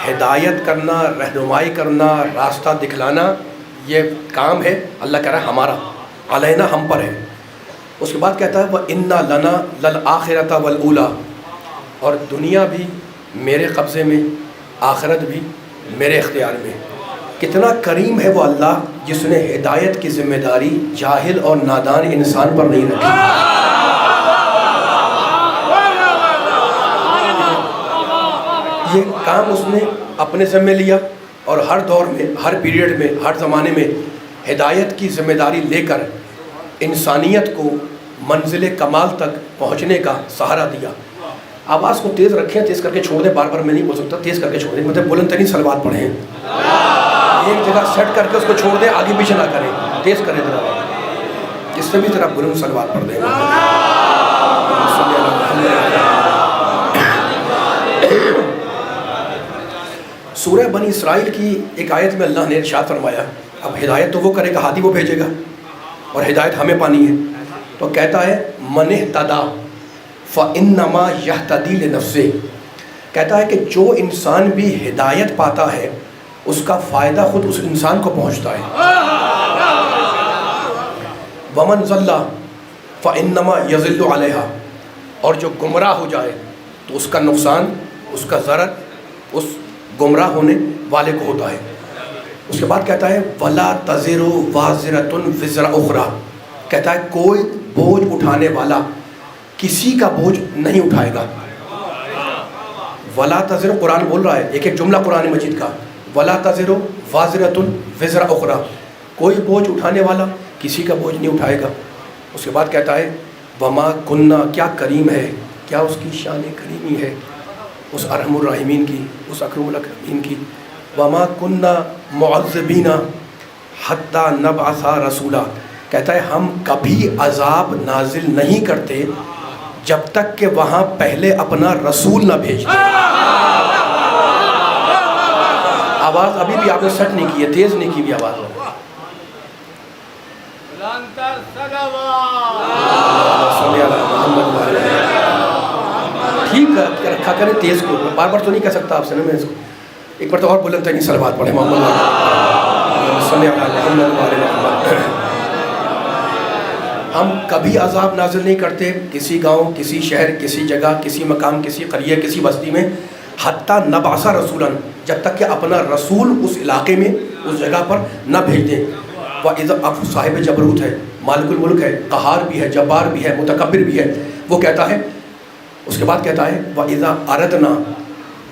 ہدایت کرنا، رہنمائی کرنا، راستہ دکھلانا، یہ کام ہے اللہ کہہ رہا ہے ہمارا، علینا ہم پر ہے۔ اس کے بعد کہتا ہے وَإِنَّا لَنَا لَلْآخِرَةَ وَالْأُولَىٰ، اور دنیا بھی میرے قبضے میں، آخرت بھی میرے اختیار میں۔ کتنا کریم ہے وہ اللہ جس نے ہدایت کی ذمہ داری جاہل اور نادان انسان پر نہیں رکھی۔ یہ کام اس نے اپنے ذمہ لیا، اور ہر دور میں، ہر پیریڈ میں، ہر زمانے میں ہدایت کی ذمہ داری لے کر انسانیت کو منزل کمال تک پہنچنے کا سہارا دیا۔ آواز کو تیز رکھیں، تیز کر کے چھوڑ دیں، بار بار میں نہیں بول سکتا، تیز کر کے چھوڑ دیں، مطلب بلند ترین صلوات پڑھیں، ایک جگہ سیٹ کر کے اس کو چھوڑ دیں، آگے پیچھے نہ کریں، تیز کریں ذرا، اس سے بھی ذرا بلند صلوات پڑھ دیں۔ سورہ بنی اسرائیل کی ایک آیت میں اللہ نے ارشاد فرمایا، اب ہدایت تو وہ کرے گا، ہادی وہ بھیجے گا، اور ہدایت ہمیں پانی ہے، تو کہتا ہے من اہتدی فإنما یہتدی لنفسہ، کہتا ہے کہ جو انسان بھی ہدایت پاتا ہے اس کا فائدہ خود اس انسان کو پہنچتا ہے۔ ومن ضل فإنما یضل علیہا، اور جو گمراہ ہو جائے تو اس کا نقصان، اس کا ضرر اس گمراہ ہونے والے کو ہوتا ہے۔ اس کے بعد کہتا ہے وَلَا تَزِرُ وَازِرَةٌ وِزْرَ أُخْرَىٰ، کہتا ہے کوئی بوجھ اٹھانے والا کسی کا بوجھ نہیں اٹھائے گا۔ وَلَا تَزِرُ، قرآن بول رہا ہے، ایک ایک جملہ قرآن مجید کا، وَلَا تَزِرُ وَازِرَةٌ وِزْرَ أُخْرَىٰ، کوئی بوجھ اٹھانے والا کسی کا بوجھ نہیں اٹھائے گا۔ اس کے بعد کہتا ہے وَمَا كُنَّا، کیا کریم ہے، کیا اس کی شان کریمی ہے اس ارحم الراحمین کی، اس اکرم الاکرمین کی۔ وَمَا كُنَّا مُعَذِّبِينَ حَتَّىٰ نَبْعَثَ رَسُولًا، کہتا ہے ہم کبھی عذاب نازل نہیں کرتے جب تک کہ وہاں پہلے اپنا رسول نہ بھیج دیں۔ آواز ابھی بھی آپ نے سیٹ نہیں کی ہے، تیز نہیں کی بھی آواز ہے۔ ٹھیک ہے رکھا کریں تیز کو، بار بار تو نہیں کہہ سکتا آپ سے نا میں اس کو، ایک بار تو اور بلند ترین صلوات پڑھیں محمد صلی اللہ علیہ وسلم۔ ہم کبھی عذاب نازل نہیں کرتے کسی گاؤں، کسی شہر، کسی جگہ، کسی مقام، کسی قریہ، کسی بستی میں، حتیٰ نبعث رسولا، جب تک کہ اپنا رسول اس علاقے میں، اس جگہ پر نہ بھیج دیں۔ وَإِذَا، اب صاحب جبروت ہے، مالک الملک ہے، قہار بھی ہے، جبار بھی ہے، متکبر بھی ہے، وہ کہتا ہے، اس کے بعد کہتا ہے وَإِذَا أَرَدْنَا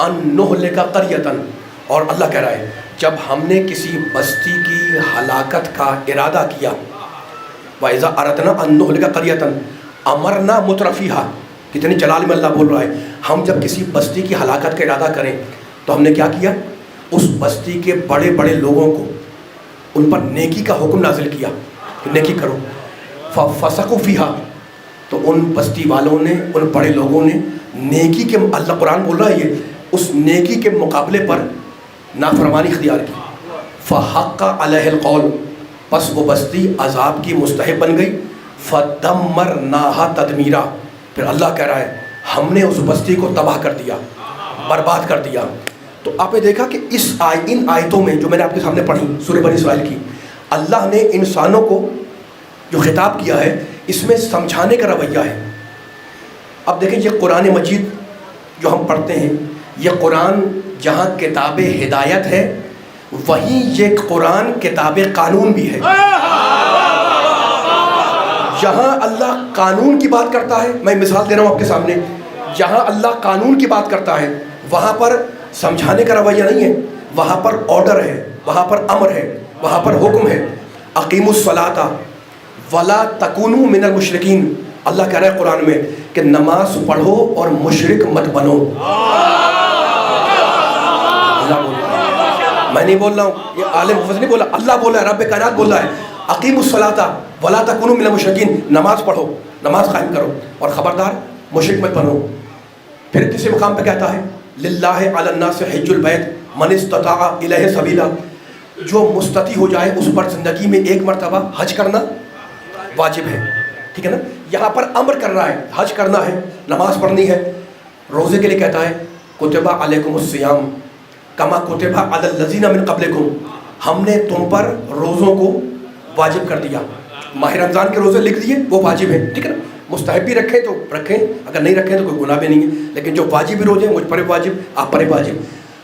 أَن نُهْلِكَ قَرْيَةً، اور اللہ کہہ رہا ہے جب ہم نے کسی بستی کی ہلاکت کا ارادہ کیا، وَإِذَا أَرَدْنَا أَن نُهْلِكَ قَرْيَةً أَمَرْنَا مُتْرَفِيهَا، کتنی جلال میں اللہ بول رہا ہے، ہم جب کسی بستی کی ہلاکت کا ارادہ کریں تو ہم نے کیا کیا، اس بستی کے بڑے بڑے لوگوں کو ان پر نیکی کا حکم نازل کیا کہ نیکی کرو، فَفَسَقُوا فِيهَا، تو ان بستی والوں نے، ان بڑے لوگوں نے نیکی کے، اللہ قرآن بول رہا ہے یہ، اس نیکی کے مقابلے پر نافرمانی اختیار کی، فَحَقَّ عَلَيْهِ الْقَوْلُ، پس وہ بستی عذاب کی مستحق بن گئی، فَدَمَّرْنَاهَا تَدْمِيرًا، پھر اللہ کہہ رہا ہے ہم نے اس بستی کو تباہ کر دیا، برباد کر دیا۔ تو آپ نے دیکھا کہ ان آیتوں میں جو میں نے آپ کے سامنے پڑھی سورہ بنی اسرائیل کی، اللہ نے انسانوں کو جو خطاب کیا ہے اس میں سمجھانے کا رویہ ہے۔ اب دیکھیں یہ قرآن مجید جو ہم پڑھتے ہیں، یہ قرآن جہاں کتاب ہدایت ہے وہیں یہ قرآن کتاب قانون بھی ہے۔ جہاں اللہ قانون کی بات کرتا ہے، میں مثال دے رہا ہوں آپ کے سامنے، جہاں اللہ قانون کی بات کرتا ہے وہاں پر سمجھانے کا رویہ نہیں ہے، وہاں پر آرڈر ہے، وہاں پر امر ہے، وہاں پر حکم ہے۔ اقیموا الصلاۃ ولا تکونوا من المشرکین، اللہ کہہ رہا ہے قرآن میں کہ نماز پڑھو اور مشرک مت بنو۔ اللہ بول رہا ہے، میں نہیں بول رہا ہوں، یہ عالم حفظ نہیں بولا، اللہ بول رہا ہے، رب کائنات بول رہا ہے اقیموا الصلاۃ ولا تکونوا من المشرکین، نماز پڑھو، نماز قائم کرو، اور خبردار مشرک مت بنو۔ پھر کسی مقام پہ کہتا ہے للہ علی الناس حج البیت من استطاع الیہ سبیلا، جو مستطیع ہو جائے اس پر زندگی میں ایک مرتبہ حج کرنا واجب ہے، ٹھیک ہے نا۔ یہاں پر امر کر رہا ہے، حج کرنا ہے، نماز پڑھنی ہے، روزے کے لیے کہتا ہے کتب علیکم الصیام، کما کتب علی الذین من قبلکم، ہم نے تم پر روزوں کو واجب کر دیا. ماہ رمضان کے روزے لکھ دیے، وہ واجب ہیں، ٹھیک ہے نا. مستحب بھی رکھیں تو رکھیں، اگر نہیں رکھیں تو کوئی گناہ بھی نہیں ہے، لیکن جو واجب روزے ہیں مجھ پر واجب، آپ پر واجب.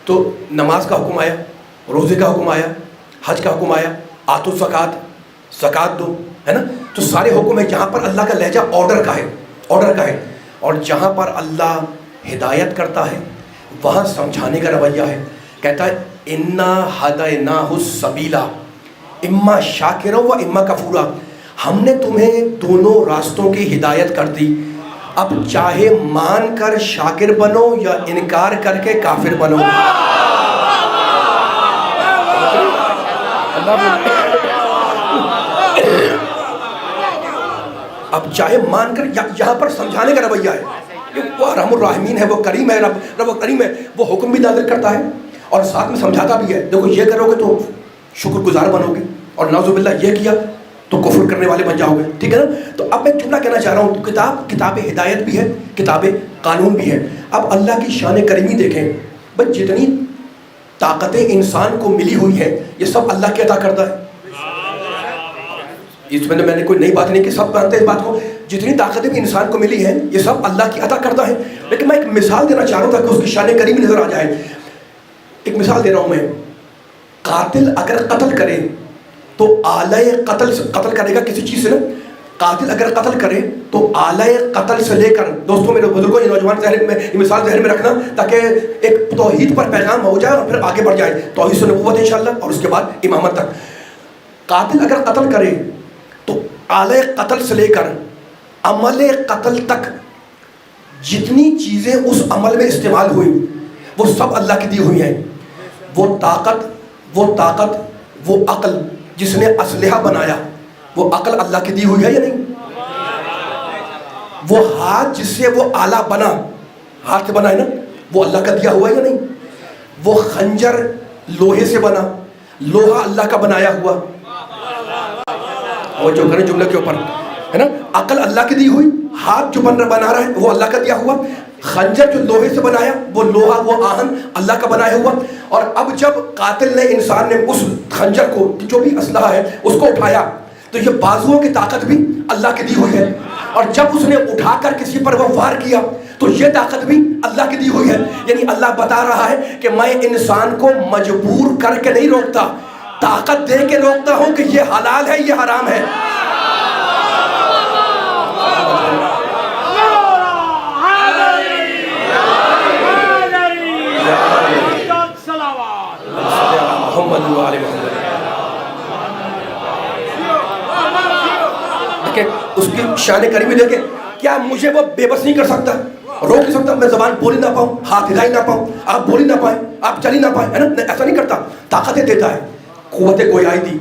تو نماز کا حکم آیا، روزے کا حکم آیا، حج کا حکم آیا، آتو الزکات، زکات دو، ہے نا. تو سارے حکم ہے. جہاں پر اللہ کا لہجہ آرڈر کا ہے، آرڈر کا ہے، اور جہاں پر اللہ ہدایت کرتا ہے وہاں سمجھانے کا رویہ ہے. کہتا ہے انا ہدیناہ السبیل اما شاکرا و اما کفورا، ہم نے تمہیں دونوں راستوں کی ہدایت کر دی، اب چاہے مان کر شاکر بنو یا انکار کر کے کافر بنو. اب چاہے مان کر، یہاں پر سمجھانے کا رویہ ہے. وہ ارحم الراحمین ہے، وہ کریم ہے، رب کریم ہے، وہ حکم بھی نازل کرتا ہے اور ساتھ میں سمجھاتا بھی ہے. دیکھو یہ کرو گے تو شکر گزار بنو گے، اور نعوذ باللہ یہ کیا تو کفر کرنے والے بن جاؤ گے، ٹھیک ہے نا. تو اب میں جملہ کہنا چاہ رہا ہوں، کتاب ہدایت بھی ہے، کتاب قانون بھی ہے. اب اللہ کی شان کریمی دیکھیں بھائی، جتنی طاقتیں انسان کو ملی ہوئی ہیں یہ سب اللہ کی عطا کرتا ہے. اس میں نے کوئی نئی بات نہیں کہ سب مانتے ہیں اس بات کو. جتنی طاقتیں بھی انسان کو ملی ہیں یہ سب اللہ کی عطا کرتا ہے. لیکن میں ایک مثال دینا چاہ رہا ہوں تاکہ اس کی شان کریمی نظر آ جائے. ایک مثال دے رہا ہوں میں. قاتل اگر قتل کرے تو آلۂ قتل کرے گا کسی چیز سے نا. قاتل اگر قتل کرے تو آلۂ قتل سے لے کر، دوستوں میرے بزرگوں، یہ نوجوان ذہن میں یہ مثال ذہن میں رکھنا تاکہ ایک توحید پر پیغام ہو جائے اور پھر آگے بڑھ جائے توحید سے نبوت انشاءاللہ، اور اس کے بعد امامت تک. قاتل اگر قتل کرے تو آلۂ قتل سے لے کر عمل قتل تک جتنی چیزیں اس عمل میں استعمال ہوئی وہ سب اللہ کی دی ہوئی ہیں. وہ طاقت، وہ عقل جس نے اسلحہ بنایا، وہ عقل اللہ کی دی ہوئی ہے یا نہیں؟ وہ ہاتھ جس سے وہ آلہ بنا، ہاتھ سے بنا ہے نا، وہ اللہ کا دیا ہوا ہے یا نہیں؟ وہ خنجر لوہے سے بنا، لوہا اللہ کا بنایا ہوا. وہ جو کریں جملے کے اوپر ہے نا، عقل اللہ کی دی ہوئی، ہاتھ جو بنا رہا ہے وہ اللہ کا دیا ہوا، خنجر جو لوہے سے بنایا وہ لوہا، وہ آہن اللہ کا بنایا ہوا. اور اب جب قاتل نے، انسان نے اس خنجر کو، جو بھی اسلحہ ہے، اس کو اٹھایا تو یہ بازوؤں کی طاقت بھی اللہ کی دی ہوئی ہے. اور جب اس نے اٹھا کر کسی پر وہ وار کیا تو یہ طاقت بھی اللہ کی دی ہوئی ہے. یعنی اللہ بتا رہا ہے کہ میں انسان کو مجبور کر کے نہیں روکتا، طاقت دے کے روکتا ہوں کہ یہ حلال ہے، یہ حرام ہے. اس کی شان کریمی دیکھیں. کیا مجھے وہ بے بس نہیں کر سکتا، روک نہیں سکتا؟ میں زبان بول ہی نہ پاؤں، ہاتھ ہلا ہی نہ پاؤں، آپ بول ہی نہ پائیں، آپ چل ہی نہ پائیں، ہے نا؟ ایسا نہیں کرتا. طاقتیں دیتا ہے، قوت گویائی دی،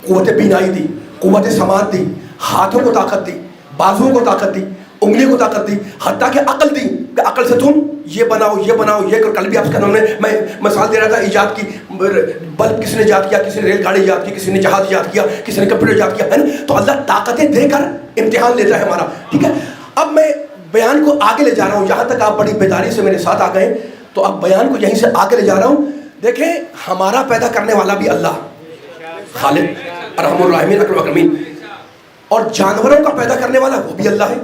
قوت بینائی دی، قوت سماعت دی، ہاتھوں کو طاقت دی، بازوؤں کو طاقت دی، انگلیوں کو طاقت دی، حتیٰ کہ عقل دی کہ عقل سے تم یہ بناؤ، یہ بناؤ، یہ کر. کل بھی آپ کا میں مثال دے رہا تھا ایجاد کی. بلب کس نے ایجاد کیا؟ کسی نے ریل گاڑی ایجاد کی، کسی نے جہاز ایجاد کیا، کسی نے کمپیوٹر ایجاد کیا، ہے نا؟ تو اللہ طاقتیں دے کر امتحان لیتا ہے ہمارا، ٹھیک ہے. اب میں بیان کو آگے لے جا رہا ہوں، یہاں تک آپ بڑی بیداری سے میرے ساتھ آ گئے تو اب بیان کو یہیں سے آگے لے جا رہا ہوں. دیکھیں ہمارا پیدا کرنے والا بھی اللہ خالق ارحم الراحمین اکرم الاکرمین، اور جانوروں کا پیدا کرنے والا وہ بھی اللہ ہے.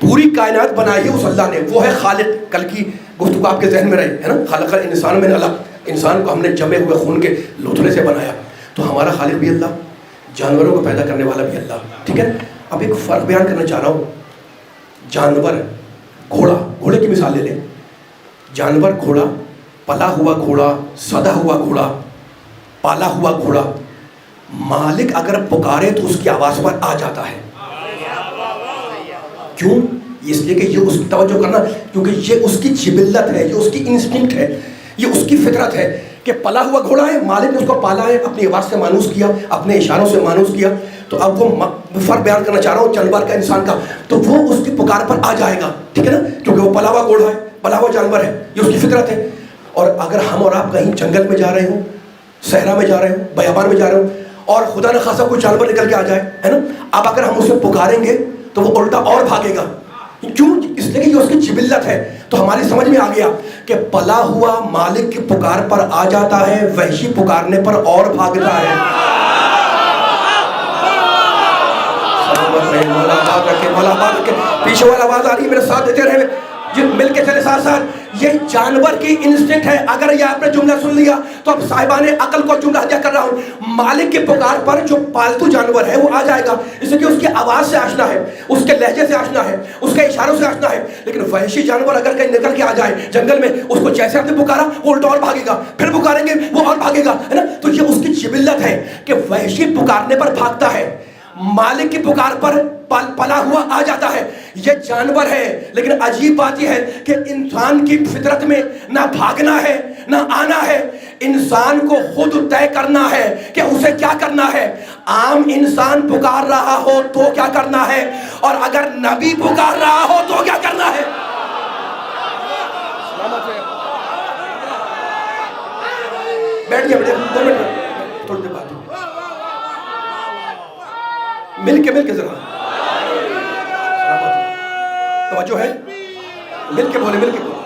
پوری کائنات بنائی ہے اس اللہ نے، وہ ہے خالق. کل کی گفتگو آپ کے ذہن میں رہی ہے نا، خالق الانسان من علق، انسان کو ہم نے جمے ہوئے خون کے لوتھڑے سے بنایا. تو ہمارا خالق بھی اللہ، جانوروں کو پیدا کرنے والا بھی اللہ، ٹھیک ہے. اب ایک فرق بیان کرنا چاہ رہا ہوں. جانور، گھوڑے کی مثال لے لیں. جانور گھوڑا، پلا ہوا گھوڑا، سدا ہوا گھوڑا، پالا ہوا گھوڑا، مالک اگر پکارے تو اس کی آواز پر آ جاتا ہے. کیوں؟ اس لیے کہ یہ اس کی توجہ کرنا، کیونکہ یہ اس کی جبلت ہے، یہ اس کی انسٹنکٹ ہے، یہ اس کی فطرت ہے کہ پلا ہوا گھوڑا ہے، مالک نے اس کو پالا ہے، اپنی آواز سے مانوس کیا، اپنے اشاروں سے مانوس کیا. تو اب وہ فرق بیان کرنا چاہ رہا ہوں جانور کا انسان کا. تو وہ اس کی پکار پر آ جائے گا، ٹھیک ہے نا، کیونکہ وہ پلا ہوا گھوڑا ہے، پلا ہوا جانور ہے، یہ اس کی فطرت ہے. اور اگر ہم اور آپ کہیں جنگل میں جا رہے ہوں، صحرا میں جا رہے ہوں، بیابان میں جا رہے ہوں، اور خدا نہ خاصا کوئی جانور نکل کے آ جائے، ہے نا، اب اگر ہم اسے پکاریں گے تو وہ الٹا اور بھاگے گا. کیوں؟ اس لیے کہ یہ اس کی جبلت ہے. تو ہماری سمجھ میں آ گیا کہ پلا ہوا مالک کی پکار پر آ جاتا ہے، وحشی پکارنے پر اور بھاگتا ہے۔ مولا آباد رکھے، مولا آباد رکھے۔ پیچھے والا آواز آ رہی ہے، میرے ساتھ دیتے رہے، مل کے چلے ساتھ ساتھ۔ یہ جانور کی انسٹنکٹ ہے۔ اگر یہ آپ نے جملہ سن لیا تو اب صاحبان عقل کو جملہ ہدیہ کر رہا ہوں، مالک کی پکار پر جو پالتو جانور ہے وہ آ جائے گا، اس لیے کہ اس کی آواز سے آشنا ہے، اس کے لہجے سے آشنا ہے، اس کے اشاروں سے آشنا ہے۔ لیکن وحشی جانور اگر کہیں نکل کے آ جائے جنگل میں، اس کو جیسے آپ نے پکارا وہ الٹا اور بھاگے گا، پھر پکاریں گے وہ اور بھاگے گا، ہے نا؟ تو یہ اس کی جبلت ہے کہ وحشی پکارنے پر بھاگتا ہے، مالک کی پکار پر پلا ہوا آ جاتا ہے۔ یہ جانور ہے، لیکن عجیب بات یہ ہے کہ انسان کی فطرت میں نہ بھاگنا ہے نہ آنا ہے، انسان کو خود طے کرنا ہے کہ اسے کیا کرنا ہے۔ عام انسان پکار رہا ہو تو کیا کرنا ہے، اور اگر نبی پکار رہا ہو تو کیا کرنا ہے۔ بیٹھ جائے، 2 منٹ تھوڑی دیر بات مل کے ذرا توجہ ہے، مل کے بولے، مل کے بولے۔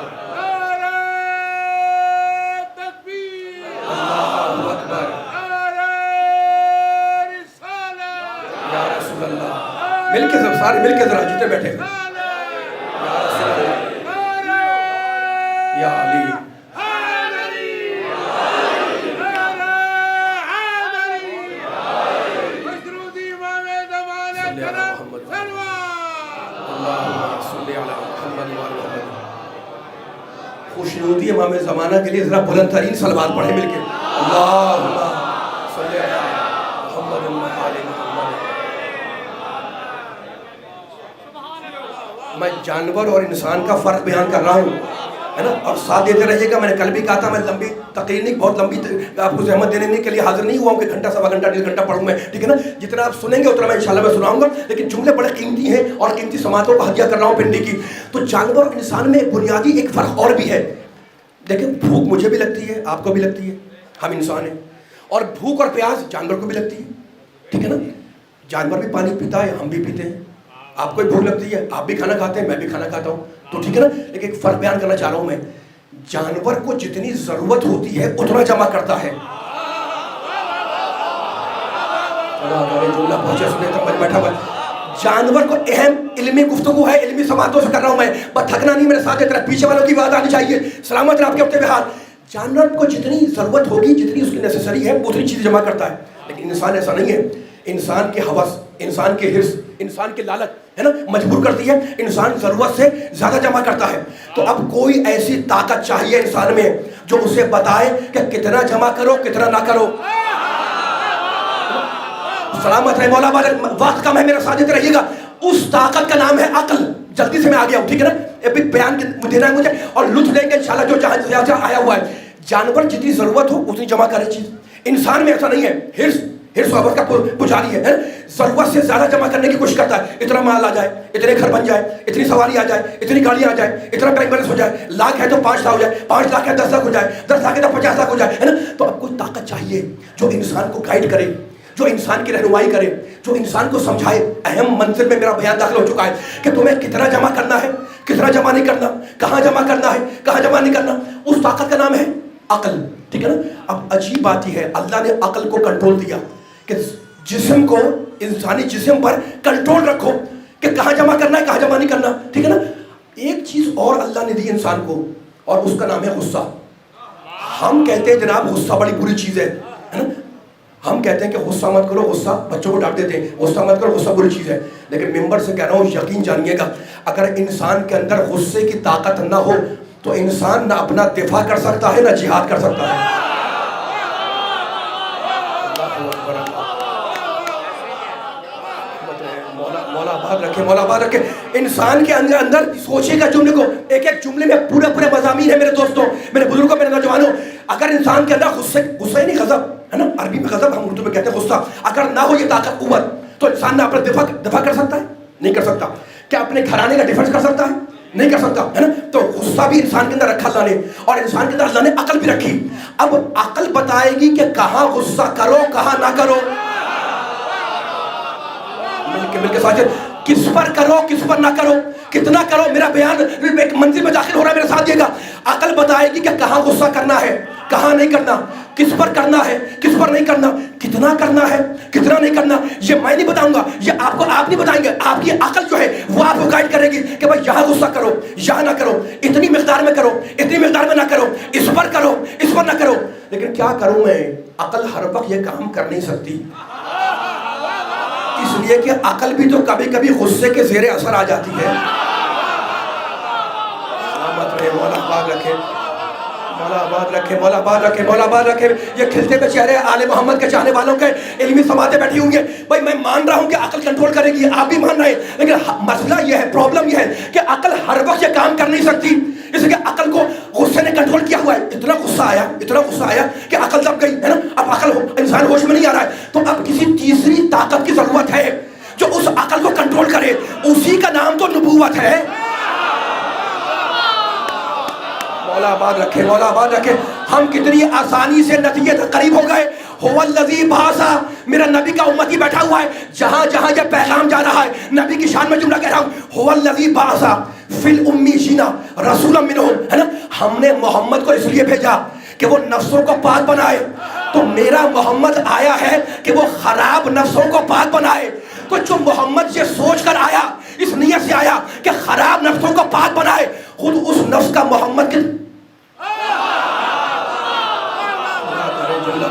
اللہ اکبر، یا رسول اللہ، مل کے ذرا، سارے مل کے ذرا جتنے بیٹھے ہیں، یا رسول اللہ، یا علی، خوشنودی امام زمانہ کے لیے ذرا بلند ترین صلوات پڑھیں مل کے، اللہم صلی علی محمد وآل محمد۔ میں جانور اور انسان کا فرق بیان کر رہا ہوں، ہے نا، اور ساتھ دیتے رہیے گا۔ میں نے کل بھی کہا تھا میں لمبی تقریر نہیں، بہت لمبی آپ کو زحمت دینے کے لیے حاضر نہیں ہوا ہوں کہ گھنٹہ سوا گھنٹہ 1.5 گھنٹہ پڑھوں میں، ٹھیک ہے نا؟ جتنا آپ سنیں گے اتنا میں انشاءاللہ میں سناؤں گا، لیکن جملے بڑے قیمتی ہیں اور قیمتی سماعتوں کو ہدیہ کر رہا ہوں پنڈی کی۔ تو جانور اور انسان میں بنیادی ایک فرق اور بھی ہے۔ دیکھیں، بھوک مجھے بھی لگتی ہے، آپ کو بھی لگتی ہے، ہم انسان ہیں، اور بھوک اور پیاس جانور کو بھی لگتی ہے، ٹھیک ہے نا؟ جانور بھی پانی پیتا ہے، ہم بھی پیتے ہیں، آپ کو بھی بھوک لگتی ہے، آپ بھی کھانا کھاتے ہیں، میں بھی کھانا کھاتا ہوں، تو ٹھیک ہے نا؟ لیکن ایک فرق بیان کرنا چاہ رہا ہوں میں، جانور کو جتنی ضرورت ہوتی ہے اتنا جمع کرتا ہے۔ جملہ پہنچے سنے تو بیٹھا ہوا، جانور کو اہم علمی گفتگو ہے، علمی سماعتوں سے کر رہا ہوں میں، بس تھکنا نہیں، میرے ساتھ اتنا پیچھے والوں کی بات آنی چاہیے، سلامت رہے آپ کے اپنے بہار۔ جانور کو جتنی ضرورت ہوگی، جتنی اس کی نیسیسری ہے، اتنی چیز جمع کرتا ہے، لیکن انسان ایسا نہیں ہے۔ انسان کے ہوس، انسان کے حرص، انسان کی لالچ ہے نا مجبور کرتی ہے، انسان ضرورت سے زیادہ جمع کرتا ہے۔ تو اب کوئی ایسی طاقت چاہیے انسان میں جو اسے بتائے کہ کتنا جمع کرو کتنا نہ کرو۔ سلامت رہے مولا، وقت کم ہے، میرا ساتھ رہیے گا۔ اس طاقت کا نام ہے عقل۔ جلدی سے میں آ گیا ہوں، ٹھیک ہے نا؟ ابھی بیان دینا ہے مجھے اور لطف لیں گے انشاءاللہ جو جہاں آیا ہوا ہے۔ جانور جتنی ضرورت ہو اتنی جمع کرے چیز، انسان میں ایسا نہیں ہے۔ حرص و حوس کا پجاری ہے، ضرورت سے زیادہ جمع کرنے کی کوشش کرتا ہے، اتنا مال آ جائے، اتنے گھر بن جائے، اتنی سواری آ جائے، اتنی گاڑیاں آ جائے، اتنا بینک بیلنس ہو جائے، لاکھ ہے تو 5 لاکھ ہو جائے، 5 لاکھ ہے 10 لاکھ ہو جائے، 10 لاکھ ہے تو 50 لاکھ ہو جائے، ہے نا؟ تو اب کوئی طاقت چاہیے جو انسان کو گائیڈ کرے، جو انسان کی رہنمائی کرے، جو انسان کو سمجھائے۔ اہم منزل میں میرا بیان داخل ہو چکا ہے کہ تمہیں کتنا جمع کرنا ہے، کتنا جمع نہیں کرنا، کہاں جمع کرنا ہے، کہاں جمع نہیں کرنا۔ اس طاقت کا نام ہے عقل، ٹھیک ہے نا؟ اب عجیب بات یہ ہے، اللہ نے عقل کو کنٹرول دیا کہ جسم کو، انسانی جسم پر کنٹرول رکھو کہ کہاں جمع کرنا ہے کہاں جمع نہیں کرنا، ٹھیک ہے نا؟ ایک چیز اور اللہ نے دی انسان کو، اور اس کا نام ہے غصہ۔ ہم کہتے ہیں جناب غصہ بڑی بری چیز ہے نا؟ ہم کہتے ہیں کہ غصہ مت کرو، غصہ بچوں کو ڈانٹ دیتے ہیں، غصہ مت کرو، غصہ بری چیز ہے۔ لیکن ممبر سے کہہ رہا ہوں، یقین جانیے گا، اگر انسان کے اندر غصے کی طاقت نہ ہو تو انسان نہ اپنا دفاع کر سکتا ہے نہ جہاد کر سکتا ہے۔ مولا آباد رکھے، مولا آباد رکھے۔ انسان کے اندر سوچے گا جملے کو، ایک ایک جملے میں پورے مضامین ہے میرے دوستوں، میرے بزرگوں، میرے نوجوانوں۔ اگر انسان کے اندر غصہ ہی نہیں، غضب ہے نا، عربی میں غضب، ہم اردو میں کہتے ہیں غصہ، اگر نہ ہو یہ طاقت قوت تو انسان نہ اپنا دفاع کر سکتا ہے، نہیں کر سکتا۔ کیا اپنے گھرانے کا ڈیفنس کر سکتا ہے؟ نہیں کر سکتا، ہے نا؟ تو غصہ بھی انسان کے اندر رکھا اللہ نے، اور انسان کے اندر اللہ نے عقل بھی رکھی۔ اب عقل بتائے گی کہ کہاں غصہ کرو کہاں نہ کرو، مل کے ساتھ کس پر کرو کس پر نہ کرو، کتنا کرو میرا بیان ایک منزل میں داخل ہو رہا ہے، میرے ساتھ یہ گا، عقل بتائے گی کہ کہاں غصہ کرنا ہے، کہاں نہیں کرنا، کس پر کرنا ہے، کس پر نہیں کرنا، کتنا کرنا ہے، کتنا نہیں کرنا. یہ میں نہیں بتاؤں گا، یہ آپ کو آپ نہیں بتائیں گے. آپ کی عقل جو ہے وہ آپ کو گائیڈ کرے گی کہ بھائی یہاں غصہ کرو، یہاں نہ کرو، اتنی مقدار میں کرو، اتنی مقدار میں نہ کرو، اس پر کرو، اس پر نہ کرو. لیکن کیا کروں میں، عقل ہر وقت یہ کام کر نہیں سکتی، اس لیے کہ عقل بھی تو کبھی کبھی غصے کے زیر اثر آ جاتی ہے. سلامت رہے، مولا آباد رکھے، مولا آباد رکھے، مولا آباد رکھے، مولا آباد رکھے. یہ کھلتے ہوئے چہرے آل محمد کے چاہنے والوں کے علمی سماعتیں بیٹھی ہوئی ہیں. بھائی میں مان رہا ہوں کہ عقل کنٹرول کرے گی، آپ بھی مان رہے ہیں، لیکن مسئلہ یہ ہے، پرابلم یہ ہے کہ عقل ہر وقت یہ کام کر نہیں سکتی. اس لیے عقل کو غصے نے کنٹرول کیا ہوا ہے. اتنا غصہ آیا، اتنا غصہ آیا کہ عقل دب گئی ہے نا. اب عقل انسان ہوش میں نہیں آ رہا ہے، تو اب کسی تیسری طاقت کی ضرورت ہے جو اس عقل کو کنٹرول کرے. اسی کا نام تو نبوت ہے. مولا آباد رکھے، مولا آباد رکھے. ہم کتنی آسانی سے نتیجے تک قریب ہو گئے. هو الذی بعث، میرا نبی کا امتی بیٹھا ہوا ہے، جہاں جہاں یہ پیغام جا رہا ہے نبی کی شان میں جملہ کہہ رہا ہوں، هو الذی بعث فی الامیین رسولا منہم، ہے نا. ہم نے محمد کو اس لیے بھیجا کہ وہ نفسوں کو پاک بنائے. تو میرا محمد آیا ہے کہ وہ خراب نفسوں کو پاک بنائے. تو جو محمد یہ سوچ کر آیا، اس نیت سے آیا کہ خراب نفسوں کو پاک بنائے، خود اس نفس کا محمد کے جملہ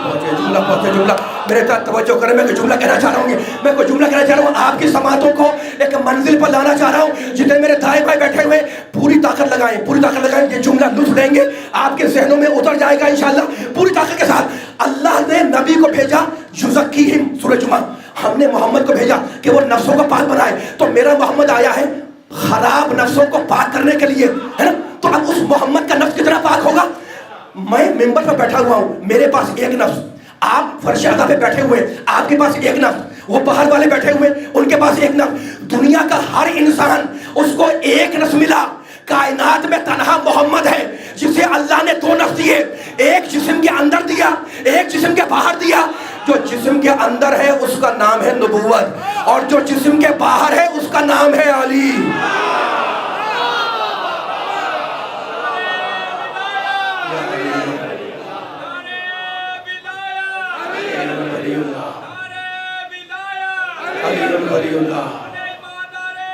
پہنچے جملہ میرے ساتھ توجہ کریں. میں کوئی جملہ کہنا چاہ رہا ہوں، میں کوئی جملہ کہنا چاہ رہا ہوں، آپ کی سماعتوں کو ایک منزل پر لانا چاہ رہا ہوں. جتنے میرے دائیں بائیں بیٹھے ہوئے پوری طاقت لگائیں، پوری طاقت لگائیں. یہ جملہ لطف لیں گے، آپ کے ذہنوں میں اتر جائے گا انشاءاللہ پوری طاقت کے ساتھ. اللہ نے نبی کو بھیجا یزکیہم، سورہ جمعہ. ہم نے محمد کو بھیجا کہ وہ نفسوں کو پاک بنائے. تو میرا محمد آیا ہے خراب نفسوں کو پاک کرنے کے لیے، ہے نا. تو اب اس محمد کا نفس کتنا پاک ہوگا. میں ممبر پر بیٹھا ہوا ہوں، میرے پاس ایک نفس. آپ فرش اعلیٰ پہ بیٹھے ہوئے، آپ کے پاس ایک نفس. وہ باہر والے بیٹھے ہوئے، ان کے پاس ایک نفس. دنیا کا ہر انسان اس کو ایک نفس ملا. کائنات میں تنہا محمد ہے جسے اللہ نے دو نفس دیے، ایک جسم کے اندر دیا، ایک جسم کے باہر دیا. جو جسم کے اندر ہے اس کا نام ہے نبوت، اور جو جسم کے باہر ہے اس کا نام ہے علی.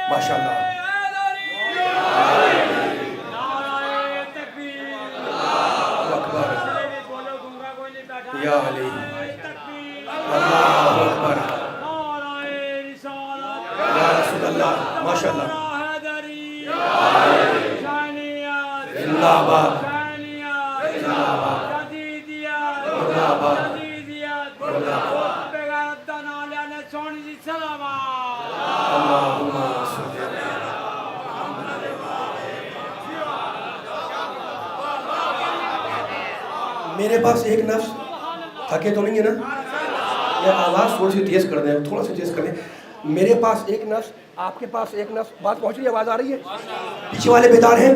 ماشاء اللہ. یا علی، اللہ اکبر، یا رسول اللہ، ماشاء اللہ. زندہ آباد، زندہ آباد، زندہ آباد. میرے پاس ایک نفس، تھکے تو نہیں ہے نا، یہ آواز تھوڑی سی تیز کر دیں، تھوڑا سی تیز کر دیں. میرے پاس ایک نفس، آپ کے پاس ایک نفس. بات پہنچ رہی ہے، آواز آ رہی ہے؟ پیچھے والے بیدار ہیں؟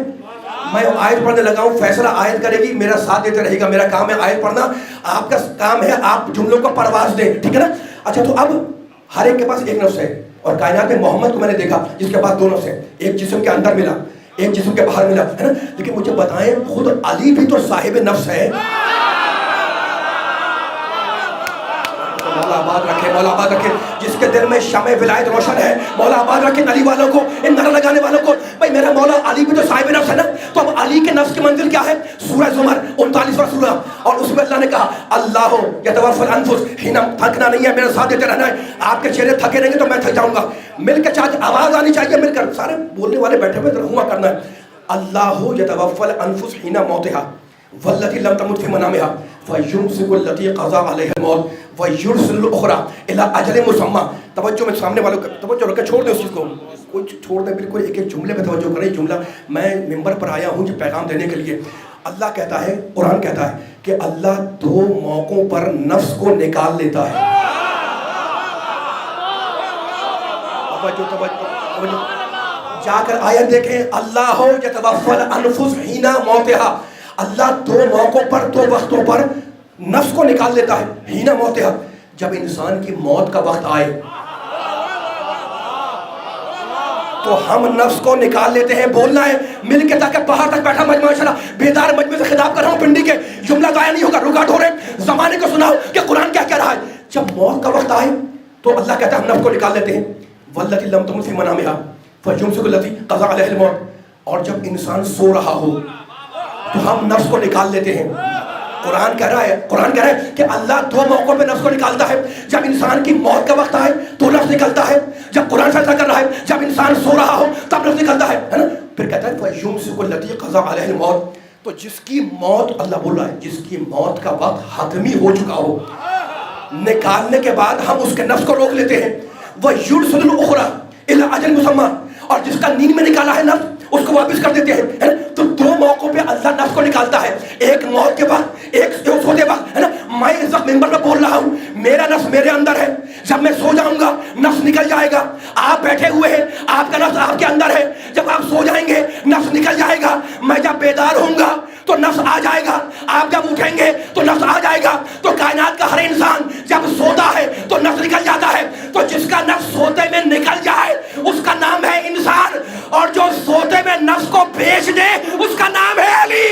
میں آیت پڑھنے لگا ہوں، فیصلہ آیت کرے گی، میرا ساتھ دیتے رہے گا. میرا کام ہے آیت پڑھنا، آپ کا کام ہے آپ جملوں کو پرواز دیں، ٹھیک ہے نا. اچھا، تو اب ہر ایک کے پاس ایک نفس ہے، اور کائنات میں محمد کو میں نے دیکھا جس کے پاس دو نفس ہیں. ایک جسم کے اندر ملا، ایک جسم کے باہر ملا، ہے نا. لیکن مجھے بتائیں، خود علی بھی تو صاحب نفس ہے. مولا آباد رکھے، مولا آباد رکھے. جس کے دل میں شمع ولایت روشن ہے، مولا آباد رکھے. علی والوں کو، ان نعرہ لگانے والوں کو، بھائی میرا مولا علی بھی تو صاحب نفس ہے نا. تو اب علی کے نفس کی منزل کیا ہے؟ سورہ زمر 39واں سورہ، اور اس میں اللہ نے کہا اللہ یتوفی الانفس حین، تھکنا نہیں ہے، میرے ساتھ دیتے رہنا ہے. آپ کے چہرے تھکے رہیں گے تو میں تھک جاؤں گا. مل کے چاہتے، آواز آنی چاہیے مل کر، سارے بولنے والے بیٹھے ہوئے ہوا کرنا ہے. اللہ یتوفی الانفس حین موتہا والتي لم تمت في منامها فيمسك التي قضى عليها الموت ويرسل الاخرى الى اجل مسمى. توجہ میں سامنے والوں کا توجہ رکھیں، چھوڑ دیں اس چیز کو، کچھ چھوڑ دیں، بالکل ایک ایک جملے پہ توجہ کریں. جملہ میں ممبر پر آیا ہوں یہ پیغام دینے کے لیے. اللہ کہتا ہے، قرآن کہتا ہے کہ اللہ دو موقعوں پر نفس کو نکال لیتا ہے. توجہ جا کر آیت دیکھیں. اللہ یتوفی الانفس حین موتہا، اللہ دو موقعوں پر، دو وقتوں پر نفس کو نکال لیتا ہے. حین موتہا، جب انسان کی موت کا وقت آئے تو ہم نفس کو نکال لیتے ہیں. بولنا ہے مل کے تاکہ باہر تک بیٹھا مجمع انشاءاللہ بیدار مجمع سے خطاب کر رہا ہوں پنڈی کے, جملہ ضائع نہیں ہوگا. رکاٹ ہو رہے زمانے کو سناؤ کہ قرآن کیا کہہ رہا ہے. جب موت کا وقت آئے تو اللہ کہتا ہے ہم نفس کو نکال لیتے ہیں. واللتی لم تمت فی منامہا فیمسک التی قضا علیہ الموت. اور جب انسان سو رہا ہو تو ہم نفس کو نکال لیتے ہیں. قرآن کہہ رہا ہے کہ اللہ دو موقعوں پہ نفس کو نکالتا ہے. جب انسان کی موت کا وقت آئے تو نفس نکلتا ہے. جب قرآن فیصلہ کر رہا ہے جب انسان سو رہا ہو تب نفس نکلتا ہے نا. پھر کہتا ہے فیمسک التی قضا علیہ الموت. تو جس کی موت, اللہ بول رہا ہے جس کی موت کا وقت حتمی ہو چکا ہو, نکالنے کے بعد ہم اس کے نفس کو روک لیتے ہیں. وَيُرْسِلُ الْأُخْرَى إِلَىٰ أَجَلٍ مُّسَمًّى. اور جس کا نیند میں نکالا ہے نفس اس کو واپس کر دیتے ہیں. تو دو موقعوں پہ اللہ نفس کو نکالتا ہے, ایک موت کے وقت ایک سوتے وقت, ہے نا. میں اس وقت ممبر پہ بول رہا ہوں, میرا نفس میرے اندر ہے. جب میں سو جاؤں گا نفس نکل جائے گا. آپ بیٹھے ہوئے ہیں, آپ کا نفس آپ کے اندر ہے. جب آپ سو جائیں گے نفس نکل جائے گا. میں جب بیدار ہوں گا تو نفس آ جائے گا. آپ جب اٹھیں گے تو نفس آ جائے گا. تو کائنات کا ہر انسان جب سوتا ہے تو نفس نکل جاتا ہے. تو جس کا نفس سوتے میں نکل جائے اس کا نام ہے انسان, اور جو سوتے میں نفس کو بیچ دے اس کا نام ہے علی.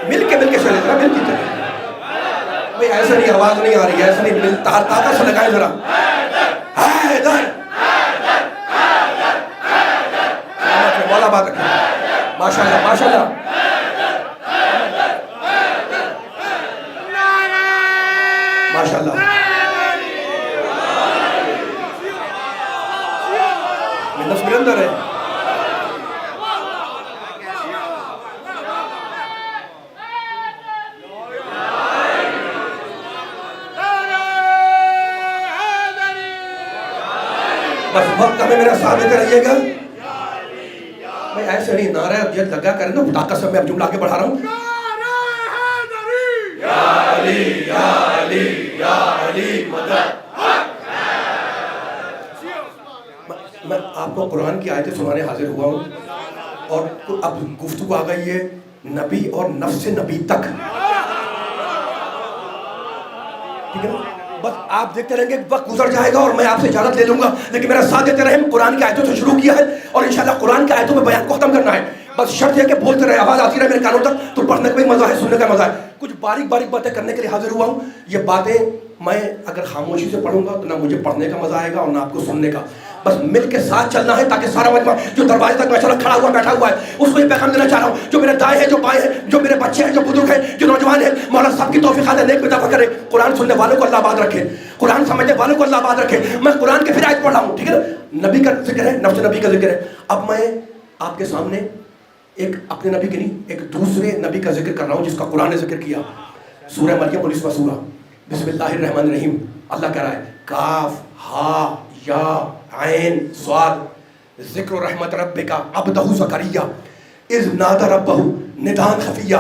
مل کے چلے ذرا, مل کے چلے بھائی. ایسا نہیں, آواز نہیں آ رہی ہے, ایسا نہیں, طاقت سے لگائیں ذرا. حیدر مولا بات رکھیں. ماشاء اللہ ماشاء اللہ. ماشاء اللہ. نفس میرے اندر ہے. بس وقت ہمیں میرا ساتھ دیتے رہیے گا. بھائی ایسے نہیں, نعرہ ابجد لگا کریں نا, طاقت سے میں اب جملہ آگے بڑھا رہا ہوں. یا علی یا علی یا علی مدد. میں آپ کو قرآن کی آیتیں سنانے حاضر ہوا ہوں, اور اب گفتگو آ گئی ہے نبی اور نفس نبی تک. ٹھیک ہے نا, بس آپ دیکھتے رہیں گے, وقت گزر جائے گا اور میں آپ سے اجازت لے لوں گا, لیکن میرا ساتھ دیتے رہیں. قرآن کی آیتوں سے شروع کیا ہے اور انشاءاللہ قرآن کی آیتوں میں بیان کو ختم کرنا ہے. بس شرط ہے کہ بولتے رہے, آواز آتی رہے میرے کانوں تک, تو پڑھنے کا بھی مزہ ہے, سننے کا مزہ ہے. کچھ باریک باتیں کرنے کے لیے حاضر ہوا ہوں. یہ باتیں میں اگر خاموشی سے پڑھوں گا تو نہ مجھے پڑھنے کا مزہ آئے گا اور نہ آپ کو سننے کا. بس مل کے ساتھ چلنا ہے تاکہ سارا مجمع جو دروازے تک ماشاءاللہ کھڑا ہوا بیٹھا ہوا ہے اس کو یہ پیغام دینا چاہ رہا ہوں. جو میرے دائیں ہیں, جو بائیں ہیں, جو میرے بچے ہیں, جو بزرگ ہیں, جو نوجوان ہیں, مولا سب کی توفیق دے, نیک اضافہ کرے. قرآن سننے والوں کو اللہ آباد رکھے, قرآن سمجھنے والوں کو اللہ آباد رکھے. میں قرآن کے پھر آیت پڑھ رہا ہوں, ٹھیک ہے نا. نبی کا ذکر ہے, نفس نبی کا ذکر ہے. اب میں آپ کے سامنے ایک اپنے نبی کی نہیں, ایک دوسرے نبی کا ذکر کر رہا ہوں جس کا قرآن نے ذکر کیا. سورہ مریم 19واں سورہ, بسم اللہ الرحمن الرحیم. اللہ کہہ رہا ہے کاف ہا یا عین صاد, ذکر رحمت ربک عبدہ زکریا اذ نادى ربہ نداء خفیا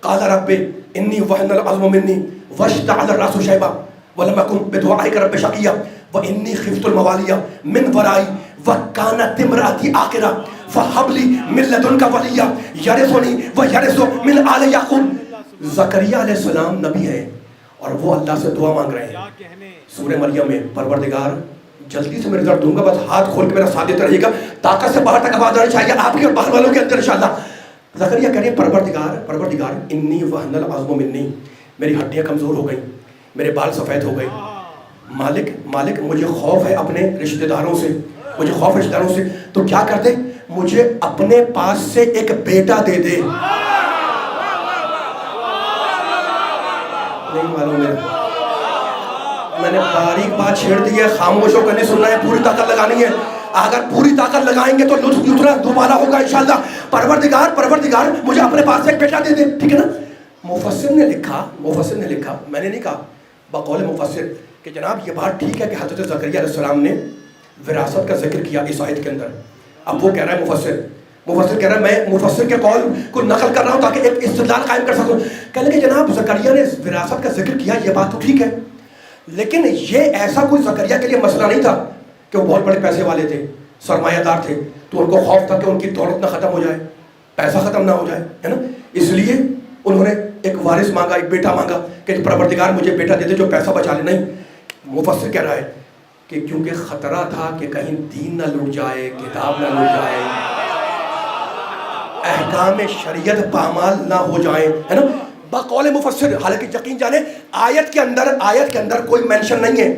قال رب انی وهن العظم منی واشتعل الرأس شیبا ولم اکن بدعائک رب شقیا وانی خفت الموالی من ورائی وکانت امرأتی عاقرا فہب لی من لدنک ولیا یرثنی ویرث من آل یعقوب. زکریا علیہ السلام نبی ہے اور وہ اللہ سے دعا مانگ رہے ہیں. سورہ مریم میں پروردگار جلدی سے میں رزلٹ دوں گا, بس ہاتھ کھول کے میرا ساتھ دیتے رہیے گا. طاقت سے باہر تک آواز آنی چاہیے آپ کی اور باہر والوں کے اندر انشاءاللہ. زکریا کہہ رہے ہیں پروردگار انی وہن العظم منی, میری ہڈیاں کمزور ہو گئیں, میرے بال سفید ہو گئے. مالک مجھے خوف ہے اپنے رشتہ داروں سے, مجھے خوف رشتہ داروں سے. تو کیا کر دے, مجھے اپنے پاس سے ایک بیٹا دے دے. نہیں معلوم ہے, میں نے باریک بات چھیڑ دی ہے, خاموشوں کو نہیں سننا ہے, پوری طاقت لگانی ہے. اگر پوری طاقت لگائیں گے تو لطف اتنا دوبارہ ہوگا انشاءاللہ. پروردگار مجھے اپنے پاس سے ایک بیٹا دے دے, ٹھیک ہے نا. مفسر نے لکھا, میں نے نہیں کہا, بقول مفسر کہ جناب یہ بات ٹھیک ہے کہ حضرت زکریا علیہ السلام نے وراثت کا ذکر کیا اس آیت کے اندر. اب وہ کہہ رہا ہے مفسر کہہ رہا ہے, میں مفسر کے قول کو نقل کر رہا ہوں تاکہ ایک استدلال قائم کر سکوں. کہنے کہ جناب زکریا نے وراثت کا ذکر کیا, یہ بات تو ٹھیک ہے, لیکن یہ ایسا کوئی زکریا کے لیے مسئلہ نہیں تھا کہ وہ بہت بڑے پیسے والے تھے, سرمایہ دار تھے, تو ان کو خوف تھا کہ ان کی دولت نہ ختم ہو جائے, پیسہ ختم نہ ہو جائے, ہے نا. اس لیے انہوں نے ایک وارث مانگا، ایک بیٹا مانگا کہ پروردگار مجھے بیٹا دے دے جو پیسہ بچا لے. نہیں، مفسر کہہ رہا ہے کہ کیونکہ خطرہ تھا کہ کہیں دین نہ لٹ جائے، کتاب نہ لٹ جائے، احکام شریعت پامال نہ ہو جائیں، ہے نا. بقول مفسر، حالانکہ یقین جانے آیت کے اندر کوئی مینشن نہیں ہے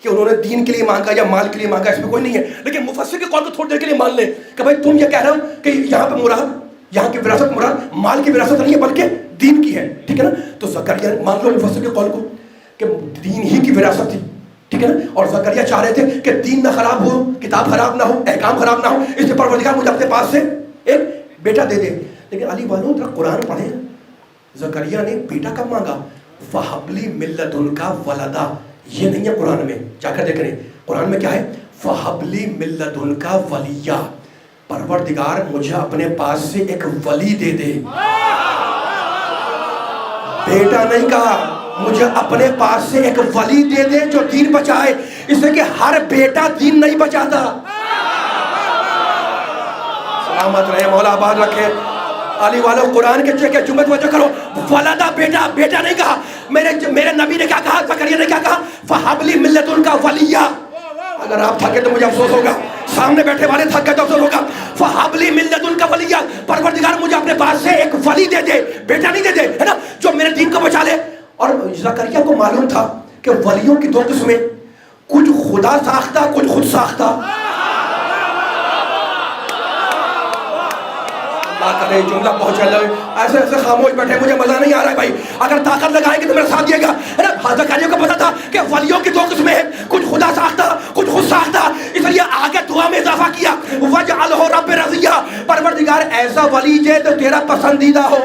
کہ انہوں نے دین کے لیے مانگا یا مال کے لیے مانگا، اس میں کوئی نہیں ہے. لیکن مفسر کے قول کو تھوڑی دیر کے لیے مان لیں کہ بھائی تم یہ کہہ رہے ہو کہ یہاں پہ مراد، یہاں کی وراثت مراد مال کی وراثت نہیں ہے بلکہ دین کی ہے، ٹھیک ہے نا. تو زکریا مان لو مفسر کے قول کو کہ دین ہی کی وراثت تھی، ٹھیک ہے نا. اور زکریا چاہ رہے تھے کہ دین نہ خراب ہو، کتاب خراب نہ ہو، احکام خراب نہ ہو، اس لیے پروردگار مجھے اپنے پاس سے ایک بیٹا دے دے. لیکن علی والوں ذرا قرآن پڑھیں، زکریا نے بیٹا کب مانگا؟ فَحَبْلِ مِن لَدُنْكَ وَلَدًا. یہ نہیں ہے قرآن میں، جا کر دیکھ رہے ہیں قرآن میں کیا ہے؟ فَحَبْلِ مِن لَدُنْكَ وَلِيًّا. پروردگار مجھے اپنے پاس سے ایک ولی دے دے. بیٹا نہیں کہا، مجھے اپنے پاس سے ایک ولی دے دے جو دین بچائے، اس لیے کہ ہر بیٹا دین نہیں بچاتا. سلامت رہے، مولا آباد رکھے. علی والوں قرآن کے چیک جمعہ توجہ کرو. ولدا بیٹا، بیٹا نہیں کہا. میرے نبی نے کیا کہا؟ زکریا نے کیا کہا؟ فَحَبْلِ مِن لَدُنْكَ وَلِيًّا. اگر آپ تھکے تو مجھے افسوس ہوگا، سامنے بیٹھے والے تھک گئے تو افسوس ہوگا. فَحَبْلِ مِن لَدُنْكَ وَلِيًّا. پروردگار مجھے اپنے پاس سے ایک ولی دے دے، بیٹا نہیں دے دے، ہے نا، جو میرے دین کو بچا لے. اور زکریا کو معلوم تھا کہ ولیوں کی دو قسمیں، کچھ خدا ساختہ، کچھ خود ساختہ. اللہ کرے جملہ پہنچا لے. ایسے ایسے خاموش بیٹھے، مجھے مزہ نہیں آ رہا ہے بھائی. اگر طاقت لگائیں گے تو میرا ساتھ دیے گا. زکریا کو پتا تھا کہ ولیوں کی دو قسمیں ہیں، کچھ خدا ساختہ، کچھ خود ساختہ. اس لیے آگے دعا میں اضافہ کیا، وَجْعَلْهُ رَبِّ رَضِيًّا. پروردگار ایسا ولی دے تو تیرا پسندیدہ ہو.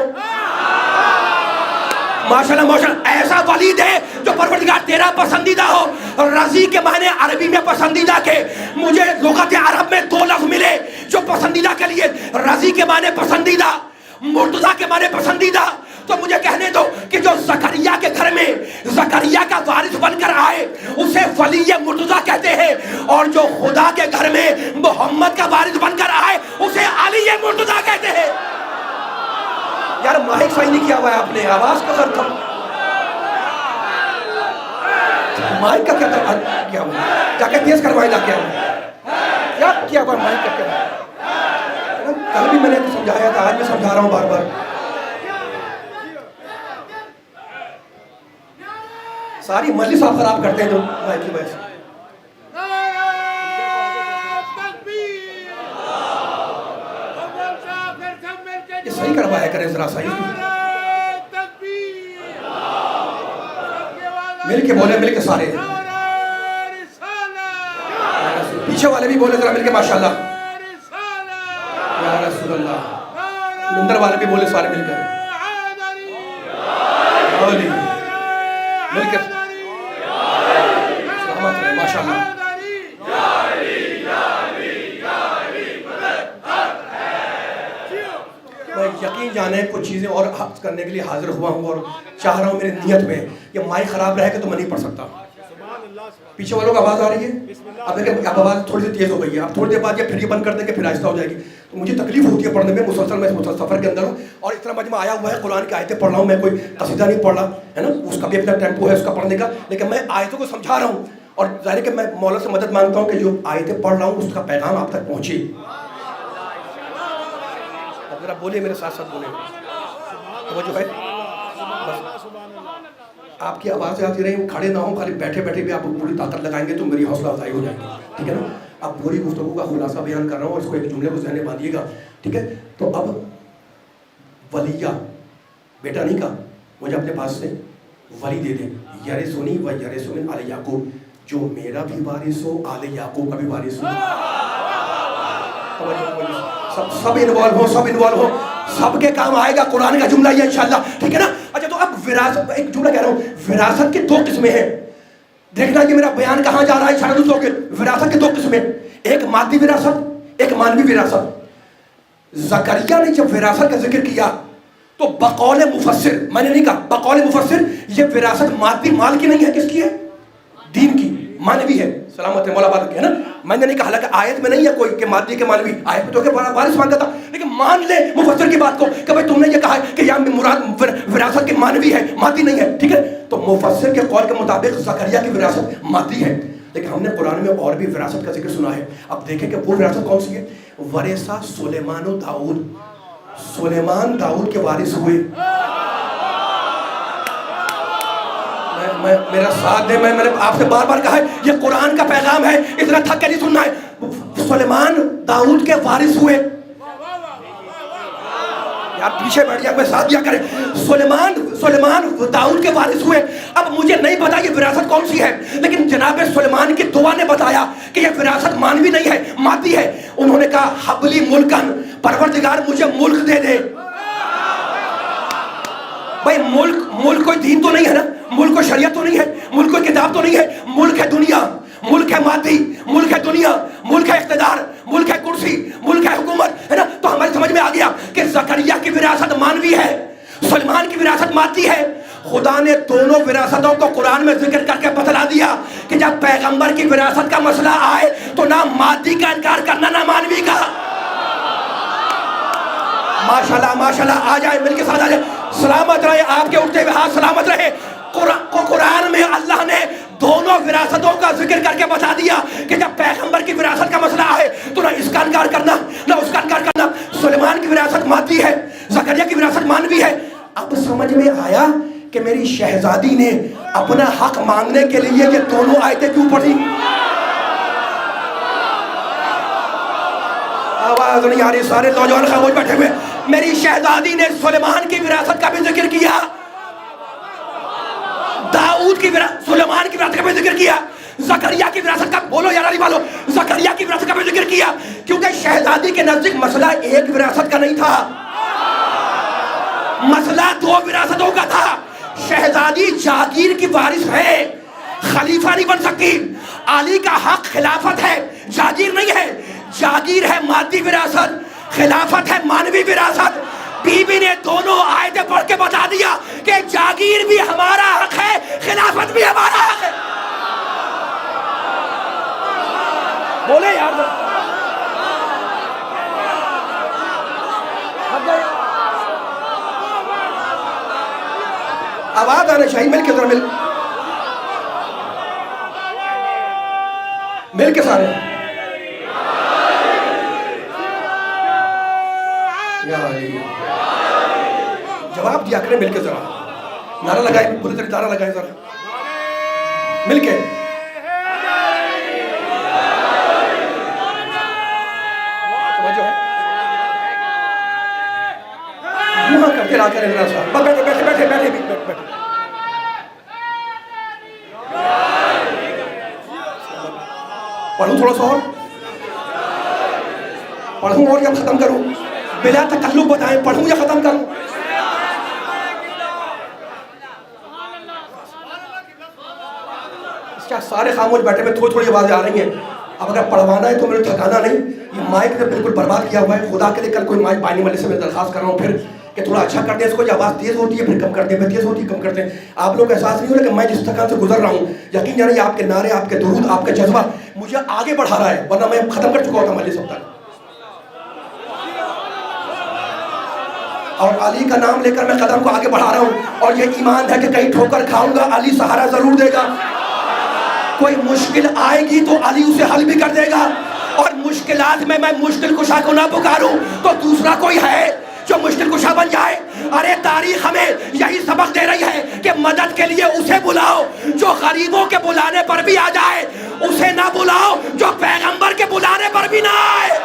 ماشاءاللہ ماشاءاللہ، ایسا ولی دے جو پروردگار تیرا پسندیدہ ہو. رضی کے معنی عربی میں پسندیدہ کے، مجھے لغت عرب میں دو لفظ ملے جو پسندیدہ کے لیے. رضی کے معنی پسندیدہ، مرتضیٰ کے معنی پسندیدہ. تو مجھے کہنے دو کہ جو زکریا کے گھر میں زکریا کا وارث بن کر آئے اسے ولی مرتضیٰ کہتے ہیں، اور جو خدا کے گھر میں محمد کا وارث بن کر آئے اسے علی مرتضیٰ کہتے ہیں. یار مائک صحیح نہیں کیا ہوا ہے آپ نے، آواز کا کر تھا، مائک کا کیا کیا ہوا ہے؟ جا کے تیز کروائے لا کیا کیا ہوا مائک کا کیا. کل بھی میں نے سمجھایا تھا، آج میں سمجھا رہا ہوں بار بار. ساری مجلس آپ خراب کرتے ہیں جو مائک کی وجہ سے. یہ صحیح کروایا کریں ذرا صحیح. مل کے بولے، مل کے سارے. پیچھے والے بھی بولے ذرا مل کے ماشاءاللہ. یا رسول اللہ. اندر والے بھی بولے سارے مل کر. مل کر سلامت رہے ماشاءاللہ. میں یقین جانے کچھ چیزیں اور حق کرنے کے لیے حاضر ہوا ہوں اور چاہ رہا ہوں میری نیت میں. یہ مائک خراب رہے گا تو میں نہیں پڑھ سکتا. پیچھے والوں کو آواز آ رہی ہے؟ اب دیکھیں اب آواز تھوڑی سی تیز ہو گئی ہے. اب تھوڑی دیر بعد یہ پھر یہ بند کر دیں گے، پھر آہستہ ہو جائے گی. تو مجھے تکلیف ہوتی ہے پڑھنے میں، مسلسل میں اس سفر کے اندر ہوں اور اس طرح مجمع آیا ہوا ہے، قرآن کی آیتیں پڑھ رہا ہوں. میں کوئی قصیدہ نہیں پڑھ رہا ہے نا، اس کا بھی اپنا ٹیمپو ہے اس کا پڑھنے کا، لیکن میں آیتوں کو سمجھا رہا ہوں. اور ظاہر ہے کہ میں مولا سے مدد مانگتا ہوں کہ جو آیتیں پڑھ رہا ہوں اس کا پیغام آپ تک پہنچے. اب ذرا بولیے میرے ساتھ ساتھ بولے. وہ جو ہے آپ کی آوازیں آتی رہیں، کھڑے نہ ہوں، خالی بیٹھے بیٹھے بھی آپ پوری طاقت لگائیں گے تو میری حوصلہ افزائی ہو جائے گی، ٹھیک ہے نا. اب پوری گفتگو کا خلاصہ بیان کر رہا ہوں اور اس کو ایک جملے کو ذہن میں باندھیے گا، ٹھیک ہے. تو اب ولیہ بیٹا نہیں کہا، مجھے اپنے پاس سے ولی دے دے. یرثنی و یرث من آل یعقوب، جو میرا بھی وارث ہو، آل یعقوب کا بھی وارث ہو. سب انوالو ہو، سب انوالو ہو، سب کے کام آئے گا قرآن کا جملہ یہ انشاءاللہ، ٹھیک ہے نا. اچھا تو اب وراثت، ایک جملہ کہہ رہا ہوں، وراثت کی دو قسمیں ہیں. دیکھنا کہ میرا بیان کہاں جا رہا ہے، اشارہ دوستوں کے. وراثت کی دو قسمیں، ایک مادی وراثت، ایک مانوی وراثت. زکریا نے جب وراثت کا ذکر کیا تو بقول مفسر، میں نے نہیں کہا، بقول مفسر یہ وراثت مادی مال کی نہیں ہے، کس کی ہے؟ دین کی. مانوی ہے، سلامت ہے مولا بات ہے نا. میں نے نہیں کہا کہ آیت میں نہیں ہے کوئی کہ مادی کے مانوی، آیت میں تو کہ وارث مانگا تھا، لیکن مان لے مفسر کی بات کو کہ بھائی تم نے یہ کہا ہے کہ یہاں مراد وراثت کے مانوی ہے، مادی نہیں ہے، ٹھیک ہے. تو مفسر کے قول کے مطابق زکریا کی وراثت مادی ہے، لیکن ہم نے قرآن میں اور بھی وراثت کا ذکر سنا ہے. اب دیکھیں کہ وہ وراثت کون سی ہے. ورثہ سلیمان و داؤد، سلیمان داؤد کے وارث ہوئے. میرا ساتھ دے، میں نے آپ سے بار بار کہا ہے یہ قرآن کا پیغام ہے، اتنا تھک کے نہیں سننا ہے. سلیمان داؤد کے وارث ہوئے. یار پیچھے بیٹھ جائے، میں ساتھ دیا کریں. سلیمان داؤد کے وارث ہوئے. اب مجھے نہیں پتا یہ وراثت کون سی ہے، لیکن جناب سلیمان کی دعا نے بتایا کہ یہ وراثت مانوی نہیں ہے، مادی ہے. انہوں نے کہا حبلی ملکن، پروردگار مجھے ملک دے دے. بھائی ملک کوئی دین تو نہیں ہے نا، ملک کوئی شریعت تو نہیں ہے، ملک کوئی کتاب تو نہیں ہے. ملک ہے دنیا، ملک ہے مادی، ملک ہے دنیا، ملک ہے اقتدار، ملک ہے کرسی، ملک ہے حکومت، ہے نا. تو ہماری سمجھ میں آ گیا کہ زکریا کی وراثت مانوی ہے، سلیمان کی وراثت مادی ہے. خدا نے دونوں وراثتوں کو قرآن میں ذکر کر کے بتلا دیا کہ جب پیغمبر کی وراثت کا مسئلہ آئے تو نہ مادی کا انکار کرنا نہ مانوی کا. ماشاءاللہ ماشاءاللہ، آ جائے مل کے ساتھ آ جائے. سلامت رہے آپ کے اٹھتے ہوئے ہاتھ، سلامت رہے. قرآن میں اللہ نے دونوں وراثتوں کا ذکر کر کے بتا دیا کہ جب پیغمبر کی وراثت کا مسئلہ آئے تو نہ اس کا انکار کرنا نہ اس کا انکار کرنا. سلیمان کی وراثت مادی ہے، زکریا کی وراثت مانوی ہے. اب سمجھ میں آیا کہ میری شہزادی نے اپنا حق مانگنے کے لیے یہ دونوں آیتیں کیوں پڑھی. آواز نہیں آ رہی، سارے نوجوان خاموش بیٹھے ہوئے. میری شہزادی نے سلیمان کی وراثت کا بھی ذکر کیا، داؤد کی سلیمان کی وراثت کا بھی ذکر کیا، زکریا کی وراثت کا، بولو یار علی والو، زکریا کی وراثت کا بھی ذکر کیا. کیونکہ شہزادی کے نزدیک مسئلہ ایک وراثت کا نہیں تھا، مسئلہ دو وراثتوں کا تھا. شہزادی جاگیر کی وارث ہے، خلیفہ نہیں بن سکتی. علی کا حق خلافت ہے، جاگیر نہیں ہے. جاگیر ہے مادی وراثت، خلافت ہے مانوی وراثت. بی بی نے دونوں آیتیں پڑھ کے بتا دیا کہ جاگیر بھی ہمارا حق ہے، خلافت بھی ہمارا حق ہے. بولے یار، آواز آنا چاہیے. مل کے ذرا مل کے سارے جواب دیا کریں. مل کے ذرا نعرہ لگائیں، پوری طرح نعرہ لگائیں ذرا مل کے. یہاں کرتے رہا کریں ذرا سا. بیٹھے بیٹھے بیٹھے بیٹھے بیٹھے پڑھوں تھوڑا سا اور پڑھوں اور یا ختم کروں؟ بلا تکلف بتائیں، پڑھوں یا ختم کروں؟ کیا سارے خاموش بیٹھے میں، تھوڑی تھوڑی آوازیں آ رہی ہیں. اب اگر پڑھوانا ہے تو میرے تھکانا نہیں. یہ مائک نے بالکل برباد کیا ہوا ہے. خدا کے لیے کل کوئی مائک پانی والے سے میں درخواست کر رہا ہوں پھر کہ تھوڑا اچھا کر دیں اس کو. یہ آواز تیز ہوتی ہے پھر کم کر دیں، میں تیز ہوتی ہے کم کر دیں. آپ لوگ احساس نہیں ہو رہا کہ میں جس تھکان سے گزر رہا ہوں، یقین جانیں آپ کے نعرے، آپ کے درود، آپ کا جذبہ مجھے آگے بڑھا رہا ہے، ورنہ میں ختم کر چکا ہوتا مجلس اب تک. اور علی کا نام لے کر میں قدم کو آگے بڑھا رہا ہوں، اور یہ ایمان ہے کہ کہیں ٹھوکر کھاؤں گا علی سہارا ضرور دے گا. کوئی مشکل آئے گی تو علی اسے حل بھی کر دے گا. اور مشکلات میں مشکل کشا کو نہ پکاروں تو دوسرا کوئی ہے جو مشکل کشا بن جائے. ارے تاریخ ہمیں یہی سبق دے رہی ہے کہ مدد کے لیے اسے بلاؤ جو غریبوں کے بلانے پر بھی آ جائے، اسے نہ بلاؤ جو پیغمبر کے بلانے پر بھی نہ آئے.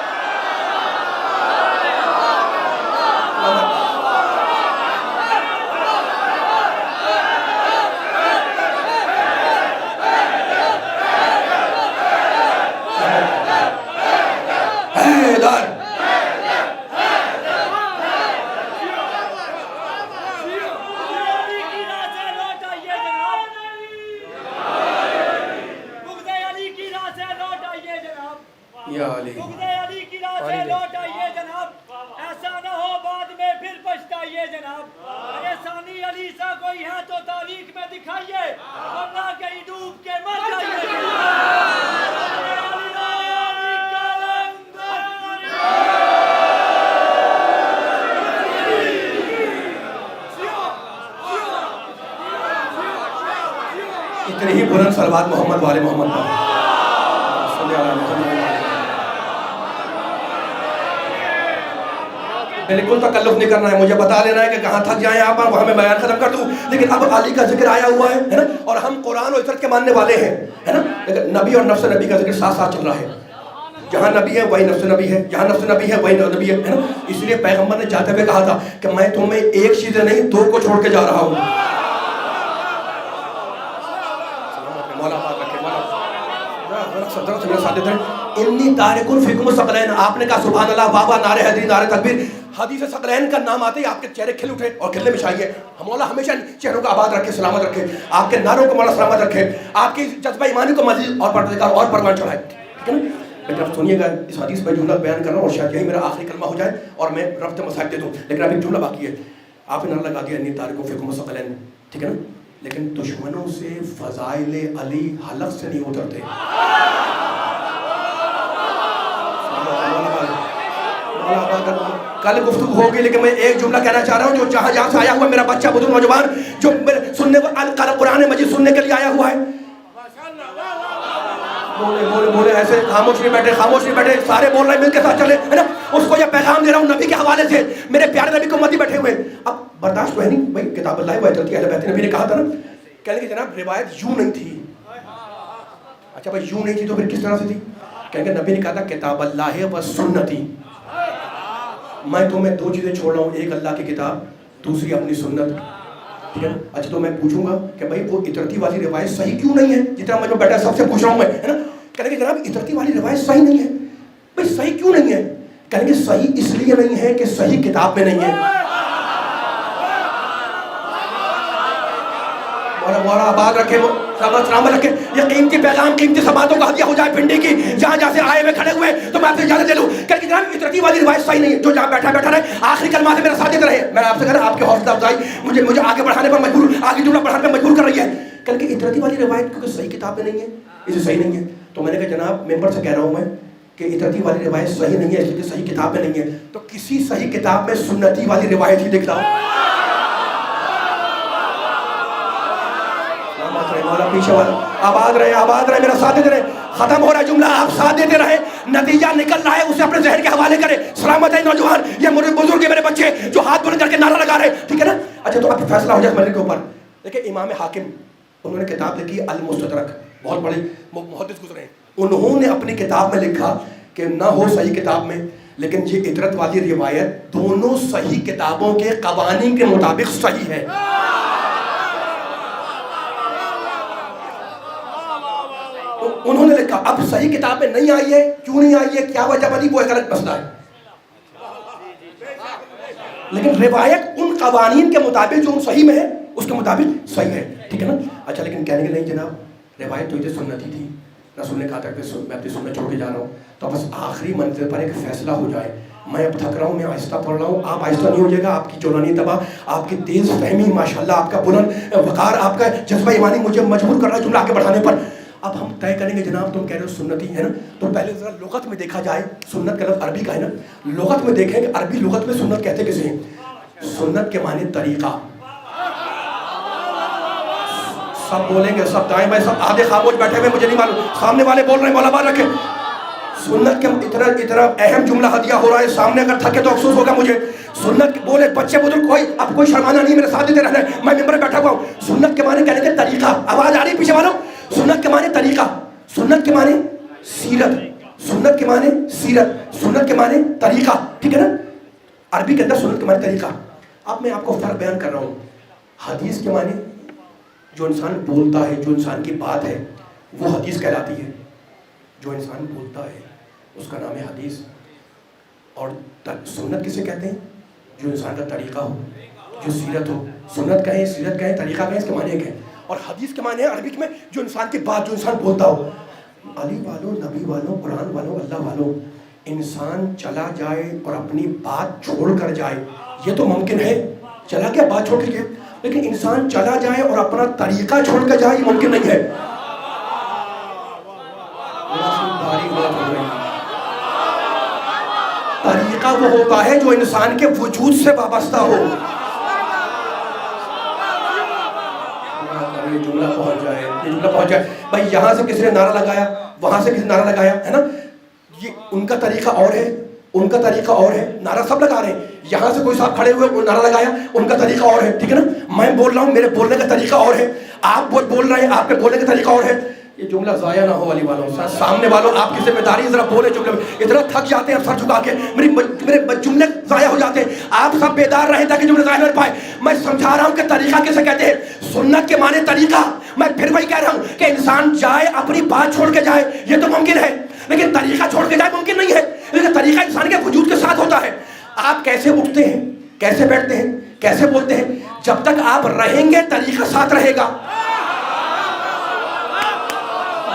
علی سا کوئی ہے تو تاریخ میں دکھائیے، ورنہ کہیں ڈوب کے مر جائیے۔ اتنے ہی بلند صلوات محمد والے محمد صلی اللہ علیہ وسلم۔ بالکل تکلف نہیں کرنا ہے، مجھے بتا لینا ہے کہ کہاں تھک جائیں آپ اور وہاں میں بیان ختم کر دوں، لیکن اب علی کا ذکر آیا ہوا ہے نا، اور ہم قرآن و عترت کے ماننے والے ہیں، ہے نا، لیکن نبی اور نفس نبی کا ذکر ساتھ ساتھ چل رہا ہے۔ جہاں نبی ہے وہی نفس نبی ہے، جہاں نفس نبی ہے وہی نبی ہے نا۔ اس لیے پیغمبر نے جاتے ہوئے کہا تھا کہ میں تمہیں ایک چیز نہیں دو کو چھوڑ کے جا رہا ہوں۔ انی تارکن فیکم الثقلین، آپ نے کہا سبحان اللہ، بابا نعرہ حیدری، نعرہ تکبیر، حدیث ثقلین کا نام آتے ہی آپ کے چہرے کھل اٹھے اور کھلنے میں چاہیے۔ مولا ہمیشہ چہروں کو آباد رکھے، سلامت رکھے، آپ کے ناروں کو مولا سلامت رکھے، آپ کی جذبہ ایمانی کو مزید اور پروردگار اور پروان چڑھائے، ٹھیک ہے نا۔ لیکن اب سنیے گا، اس حدیث میں جملہ بیان کر رہا ہوں اور شاید یہی میرا آخری کلمہ ہو جائے اور میں رفت مصائب دے دوں، لیکن ابھی جملہ باقی ہے۔ آپ نے نعرہ لگا دیا انی تارکن فیکم الثقلین، ٹھیک ہے نا، لیکن دشمنوں سے فضائل علی حلق سے نہیں اترتے۔ کل گفتگو ہوگی، لیکن میں ایک جملہ کہنا چاہ رہا ہوں، جو جہاں سے آیا ہوا میرا بچہ بزرگ نوجوان جو سننے کو قرآن مجید سننے کے لیے آیا ہوا ہے، بولے بولے بولے ایسے خاموش نہیں بیٹھے، خاموش نہیں بیٹھے، سارے بول رہے ہیں، مل کے ساتھ چلے، ہے نا۔ اس کو یہ پیغام دے رہا ہوں نبی کے حوالے سے، میرے پیارے نبی کو مت ہی بیٹھے ہوئے۔ اب برداشت تو ہے نہیں بھائی، کتاب اللہ و چلتی ہے، اہل بیت نبی نے کہا تھا نا، کہنے کہ جناب روایت یوں نہیں تھی۔ اچھا بھائی یوں نہیں تھی تو پھر کس طرح سے تھی؟ کہیں کہ نبی نے کہا تھا کتاب اللہ و سنتی، میں تمہیں دو چیزیں چھوڑ رہا ہوں، ایک اللہ کی کتاب، دوسری اپنی سنت، ٹھیک ہے نا۔ اچھا تو میں پوچھوں گا کہ بھائی وہ اطرتی والی روایت صحیح کیوں نہیں ہے؟ جتنا میں جو بیٹھا سب سے پوچھ رہا ہوں میں، ہے نا۔ کہنے کہ جناب اطرتی والی روایت صحیح نہیں ہے، بھائی صحیح کیوں نہیں ہے؟ کہیں گے صحیح اس لیے نہیں ہے کہ صحیح کتاب میں نہیں ہے۔ مولا آباد رکھے، سلامت رکھے، یہ قیمتی پیغام قیمتی سماعتوں کا ہدیہ ہو جائے پنڈی کی، جہاں جہاں سے آئے ہوئے کھڑے ہوئے تو میں آپ سے اجازت لے لوں کہ جناب اطرتی والی روایت صحیح نہیں ہے، جو جہاں بیٹھا بیٹھا رہے آخری کلمہ سے میرا ساتھ رہے۔ میں آپ سے کہہ رہا ہوں آپ کے حوصلہ افزائی مجھے آگے بڑھانے پر مجبور، آگے جملہ بڑھانے پر مجبور کر رہی ہے۔ کل کی اطرتی والی روایت کیونکہ صحیح کتاب میں نہیں ہے، اسے صحیح نہیں ہے، تو میں نے کہا جناب ممبر سے کہہ رہا ہوں میں کہ اطرتی والی روایت صحیح نہیں ہے اس لیے صحیح کتاب میں نہیں ہے، تو کسی صحیح کتاب میں سنتی والی روایت ہی دکھلاؤ۔ مولا پیچھے والا آباد رہے میرا ساتھ دیتے رہے۔ ختم ہو رہا ہے جملہ، آپ ساتھ دیتے رہے، نتیجہ نکل رہا ہے اسے اپنے ذہن کے حوالے کرے۔ سلامت ہے نوجوان، یہ بزرگ میرے بچے جو ہاتھ بلند کر کے نعرہ لگا رہے، ٹھیک ہے نا۔ اچھا تو اب فیصلہ ہو جائے ملک کے اوپر۔ دیکھیں امام حاکم انہوں نے کتاب لکھی المستدرک، بہت بڑے محدث گزرے ہیں، انہوں نے اپنی کتاب میں لکھا کہ نہ ہو صحیح کتاب میں، لیکن یہ اطرت والی روایت دونوں صحیح کتابوں کے قوانین کے مطابق صحیح ہے۔ انہوں نے لکھا اب صحیح کتاب میں نہیں آئی ہے، کیوں نہیں آئی ہے، کیا وجہ بنی، وہ ایک الگ مسئلہ ہے، لیکن روایت ان قوانین کے مطابق جو ان صحیح میں ہے اس کے مطابق صحیح ہے، ٹھیک ہے نا۔ اچھا لیکن کہنے کے نہیں جناب روایت تو یہ سنتی تھی، رسول نے کہا تھا کہ میں اپنی سنت چھوڑ کے جا رہا ہوں، تو بس آخری منزل پر ایک فیصلہ ہو جائے، میں اب تھک رہا ہوں، میں آہستہ پڑھ رہا ہوں، آپ آہستہ نہیں ہو جائے گا، آپ کی جولانی تباہ، آپ کی تیز فہمی ماشاءاللہ، آپ کا بلند وقار، آپ کا جذبہ ایمانی مجھے مجبور کر رہا ہے جملہ آگے بڑھانے پر۔ اب ہم طے کریں گے جناب تم کہہ رہے ہو سنتی ہے نا، تو پہلے ذرا لغت میں دیکھا جائے، سنت کا لفظ عربی کا ہے نا، لغت میں دیکھیں کہ عربی لغت میں سنت کہتے کسے ہیں؟ سنت کے معنی طریقہ۔ سب بولیں گے، سب دائیں بائیں، سب آدھے خاموش بیٹھے ہوئے، مجھے نہیں معلوم، سامنے والے بول رہے ہیں، مولا بات رکھے۔ سنت کے اتنا اہم جملہ ہدیہ ہو رہا ہے، سامنے اگر تھکے تو افسوس ہوگا مجھے۔ سنت بولے بچے بزرگ کوئی، اب کوئی شرمانا نہیں، میرے ساتھ دیتے رہنا ہے، میں ممبر پہ بیٹھا ہوا ہوں۔ سنت کے معنی کہنے کے طریقہ، آواز آ رہی ہے پیچھے والوں؟ سنت کے معنی طریقہ، سنت کے معنی سیرت، سنت کے معنی سیرت، سنت کے معنی طریقہ، ٹھیک ہے نا۔ عربی کے اندر سنت کے معنی طریقہ۔ اب میں آپ کو فرق بیان کر رہا ہوں۔ حدیث کے معنی جو انسان بولتا ہے، جو انسان کی بات ہے وہ حدیث کہلاتی ہے، جو انسان بولتا ہے اس کا نام ہے حدیث۔ اور سنت کسے کہتے ہیں؟ جو انسان کا طریقہ ہو، جو سیرت ہو، سنت کہیں، سیرت کہیں، طریقہ کہیں، اس کے معنی ایک ہے۔ اور حدیث کے معنی ہے عربک میں جو انسان کی بات، جو انسان بولتا ہو۔ علی والوں، نبی والوں، قرآن والوں، اللہ والوں، انسان چلا جائے اور اپنی بات چھوڑ کر جائے، یہ تو ممکن ہے، چلا گیا بات چھوڑ کے، لیکن انسان چلا جائے اور اپنا طریقہ چھوڑ کے جائے، یہ ممکن نہیں ہے۔ طریقہ وہ ہوتا ہے جو انسان کے وجود سے وابستہ ہو۔ یہ جملہ پہنچ جائے بھائی، یہاں سے کسی نے نعرہ لگایا، وہاں سے کسی نے نعرہ لگایا ہے نا، یہ ان کا طریقہ اور ہے، ان کا طریقہ اور ہے، نعرہ سب لگا رہے ہیں، یہاں سے کوئی صاحب کھڑے ہوئے نعرہ لگایا، ان کا طریقہ اور ہے، ٹھیک ہے نا، میں بول رہا ہوں میرے بولنے کا طریقہ اور ہے، آپ بول رہے ہیں آپ کے بولنے کا طریقہ اور ہے۔ یہ جملہ ضائع نہ ہو والی والوں، سامنے والوں آپ کی ذمہ داری ذرا بولے، چکے اتنا تھک جاتے ہیں سر جھکا کے، میرے جملے ضائع ہو جاتے ہیں، آپ سب بیدار رہیں تاکہ جملے ضائع نہ پائے۔ میں سمجھا رہا ہوں کہ طریقہ کسے کہتے ہیں، سنت کے معنی طریقہ۔ میں پھر وہی کہہ رہا ہوں کہ انسان جائے اپنی بات چھوڑ کے جائے، یہ تو ممکن ہے، لیکن طریقہ چھوڑ کے جائے ممکن نہیں ہے، لیکن طریقہ انسان کے وجود کے ساتھ ہوتا ہے۔ آپ کیسے اٹھتے ہیں، کیسے بیٹھتے ہیں، کیسے بولتے ہیں، جب تک آپ رہیں گے طریقہ ساتھ رہے گا،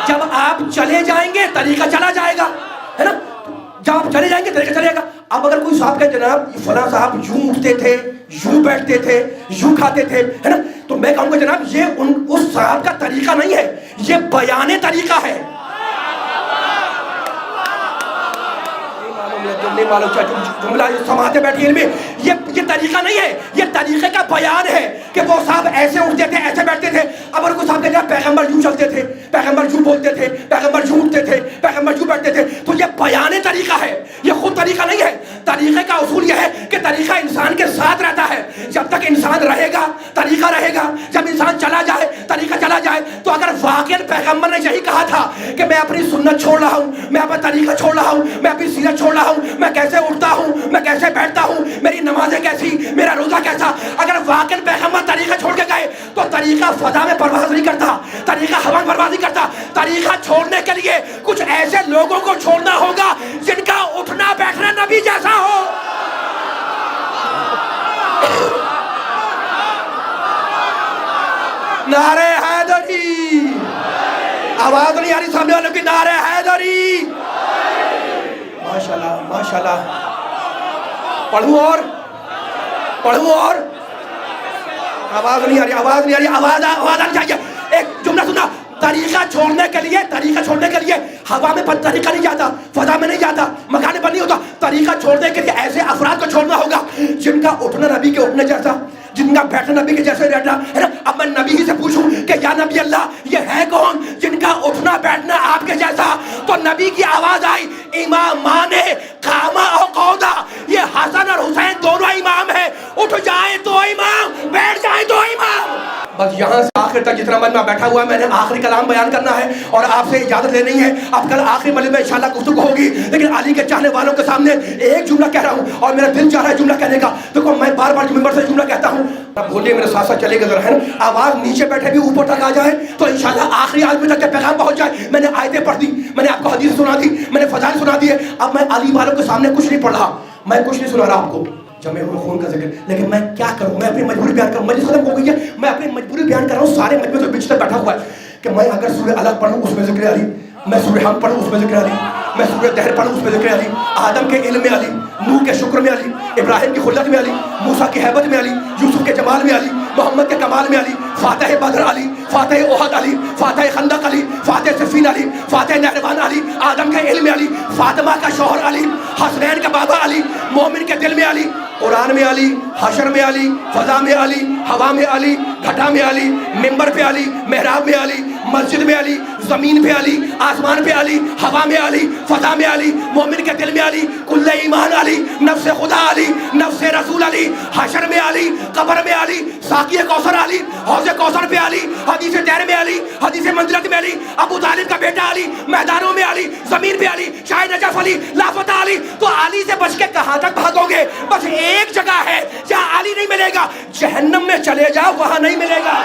جب آپ چلے جائیں گے طریقہ چلا جائے گا، ہے نا، جب آپ چلے جائیں گے طریقہ چلے گا۔ اب اگر کوئی صاحب کہے جناب فلاں صاحب یوں اٹھتے تھے، یوں بیٹھتے تھے، یوں کھاتے تھے، ہے نا، تو میں کہوں گا جناب یہ اس صاحب کا طریقہ نہیں ہے، یہ بیان طریقہ ہے۔ نہیں معلوم کیا جملہ سماعتیں بیٹھی علمی، یہ طریقہ نہیں ہے، یہ طریقے کا بیان ہے کہ وہ صاحب ایسے اٹھتے تھے، ایسے بیٹھتے تھے۔ اب اگر کوئی صاحب کہتے ہیں پیغمبر یوں چلتے تھے، پیغمبر یوں بولتے تھے، پیغمبر یوں اٹھتے تھے، پیغمبر یوں بیٹھتے تھے، تو یہ بیان طریقہ ہے، یہ خود طریقہ نہیں ہے۔ طریقے کا اصول یہ ہے کہ طریقہ انسان کے ساتھ رہتا ہے، جب تک انسان رہے گا طریقہ رہے گا، جب انسان چلا جائے طریقہ چلا جائے۔ تو اگر واقعی پیغمبر نے یہی کہا تھا کہ میں اپنی سنت چھوڑ رہا ہوں، میں اپنا طریقہ چھوڑ رہا ہوں، میں اپنی سیرت چھوڑ رہا ہوں، میں کیسے اٹھتا ہوں، میں کیسے بیٹھتا ہوں، میری نمازیں کیسی، میرا روزہ کیسا، اگر واقعی پیغمبر طریقہ چھوڑ کے گئے تو طریقہ فضا میں پرواز نہیں کرتا، طریقہ ہوا میں پرواز نہیں کرتا۔ طریقہ چھوڑنے کے لیے کچھ ایسے لوگوں کو چھوڑنا ہوگا جن کا اٹھنا بیٹھنا نبی جیسا ہو۔ نعرہ حیدری، آواز نہیں آ رہی سامنے والوں کی، نعرہ حیدری، ماشاءاللہ ماشاءاللہ، پڑھوں اور آواز نہیں آ رہی، آواز نہیں آ رہی، آواز آنی چاہیے۔ ایک جملہ سنا، طریقہ چھوڑنے کے لیے ہوا میں طریقہ نہیں جاتا، فضا میں نہیں جاتا، مکان پر نہیں ہوتا۔ طریقہ چھوڑنے کے لیے ایسے افراد کو چھوڑنا ہوگا جن کا اٹھنا نبی کے اٹھنے جیسا، جن کا بیٹھنا نبی کے جیسے بیٹھنا ہے نا۔ اب میں نبی ہی سے پوچھوں کہ یا نبی اللہ یہ ہے کون جن کا اٹھنا بیٹھنا آپ کے جیسا، تو نبی کی آواز آئی، امامان قامہ اور قعودہ، یہ حسن اور حسین دونوں امام ہیں، اٹھ جائیں تو امام، بیٹھ جائیں تو امام۔ بس یہاں سے آخر تک جتنا میں بیٹھا ہوا ہے، میں نے آخری کلام بیان کرنا ہے اور آپ سے اجازت لینی ہے۔ اب کل آخری مجلس میں انشاءاللہ گفتگو ہوگی، لیکن علی کے چاہنے والوں کے سامنے ایک جملہ کہہ رہا ہوں اور میرا دل چاہ رہا ہے جملہ کہنے کا۔ دیکھو میں بار بار ممبر سے جملہ کہتا ہوں، اب بولیے میرے ساتھ ساتھ چلے گا ذرا، ہے نا، آواز نیچے بیٹھے بھی اوپر تک آ جائے تو انشاءاللہ آخری آدمی تک کے پیغام پہنچ جائے۔ میں نے آیتیں پڑھ دی، میں نے آپ کو حدیث سنا دی، میں نے فضائل سنا دی ہے، اب میں علی والوں کے سامنے کچھ نہیں پڑھ رہا، میں کچھ نہیں سنا رہا آپ کو جمع ہوئے خون کا ذکر، لیکن میں کیا کروں، میں اپنی مجبوری بیان کروں، مجلس ختم ہو گئی ہے، میں اپنی مجبوری بیان کر رہا ہوں، سارے مجمع سے بیچ تک بیٹھا ہوا ہے کہ میں اگر سورہ الگ پڑھوں اس میں ذکر علی، میں سورہ حمد پڑھوں اس میں ذکر علی، میں سورہ دہر پڑھوں اس میں ذکر علی، آدم کے علم میں علی، نوح کے شکر میں علی، ابراہیم کی خلت میں علی، موسیٰ کی حیبت میں علی، یوسف کے جمال میں علی، محمد کے کمال میں علی، فاتح بدر علی، فاتح احد علی، فاتح خندق علی، فاتح صفین علی، فاتح نہروان علی، آدم کے علم میں علی، فاطمہ کا شوہر علی، حسنین کا بابا علی، مومن کے دل میں علی، قرآن میں علی، حشر میں علی، فضا میں علی، ہوا میں علی، گھٹا میں علی، ممبر پہ علی، محراب میں علی، مسجد میں علی، زمین پہ علی، آسمان پہ علی، ہوا میں علی، فضا میں علی، مومن کے دل میں علی، کل ایمان علی، نفس خدا علی، نفس رسول علی، حشر میں علی، قبر میں علی، ساقی کوثر علی، حوض کوثر پہ علی، حدیث دہر میں علی، حدیث منزلت میں علی، ابو طالب کا بیٹا علی، میدانوں میں علی، زمین پہ علی، شاہ نجف علی، لافتہ علی۔ تو علی سے بچ کے کہاں تک بھاگو گے؟ بس ایک جگہ ہے جہاں علی نہیں ملے گا، جہنم میں چلے جاؤ وہاں نہیں ملے گا۔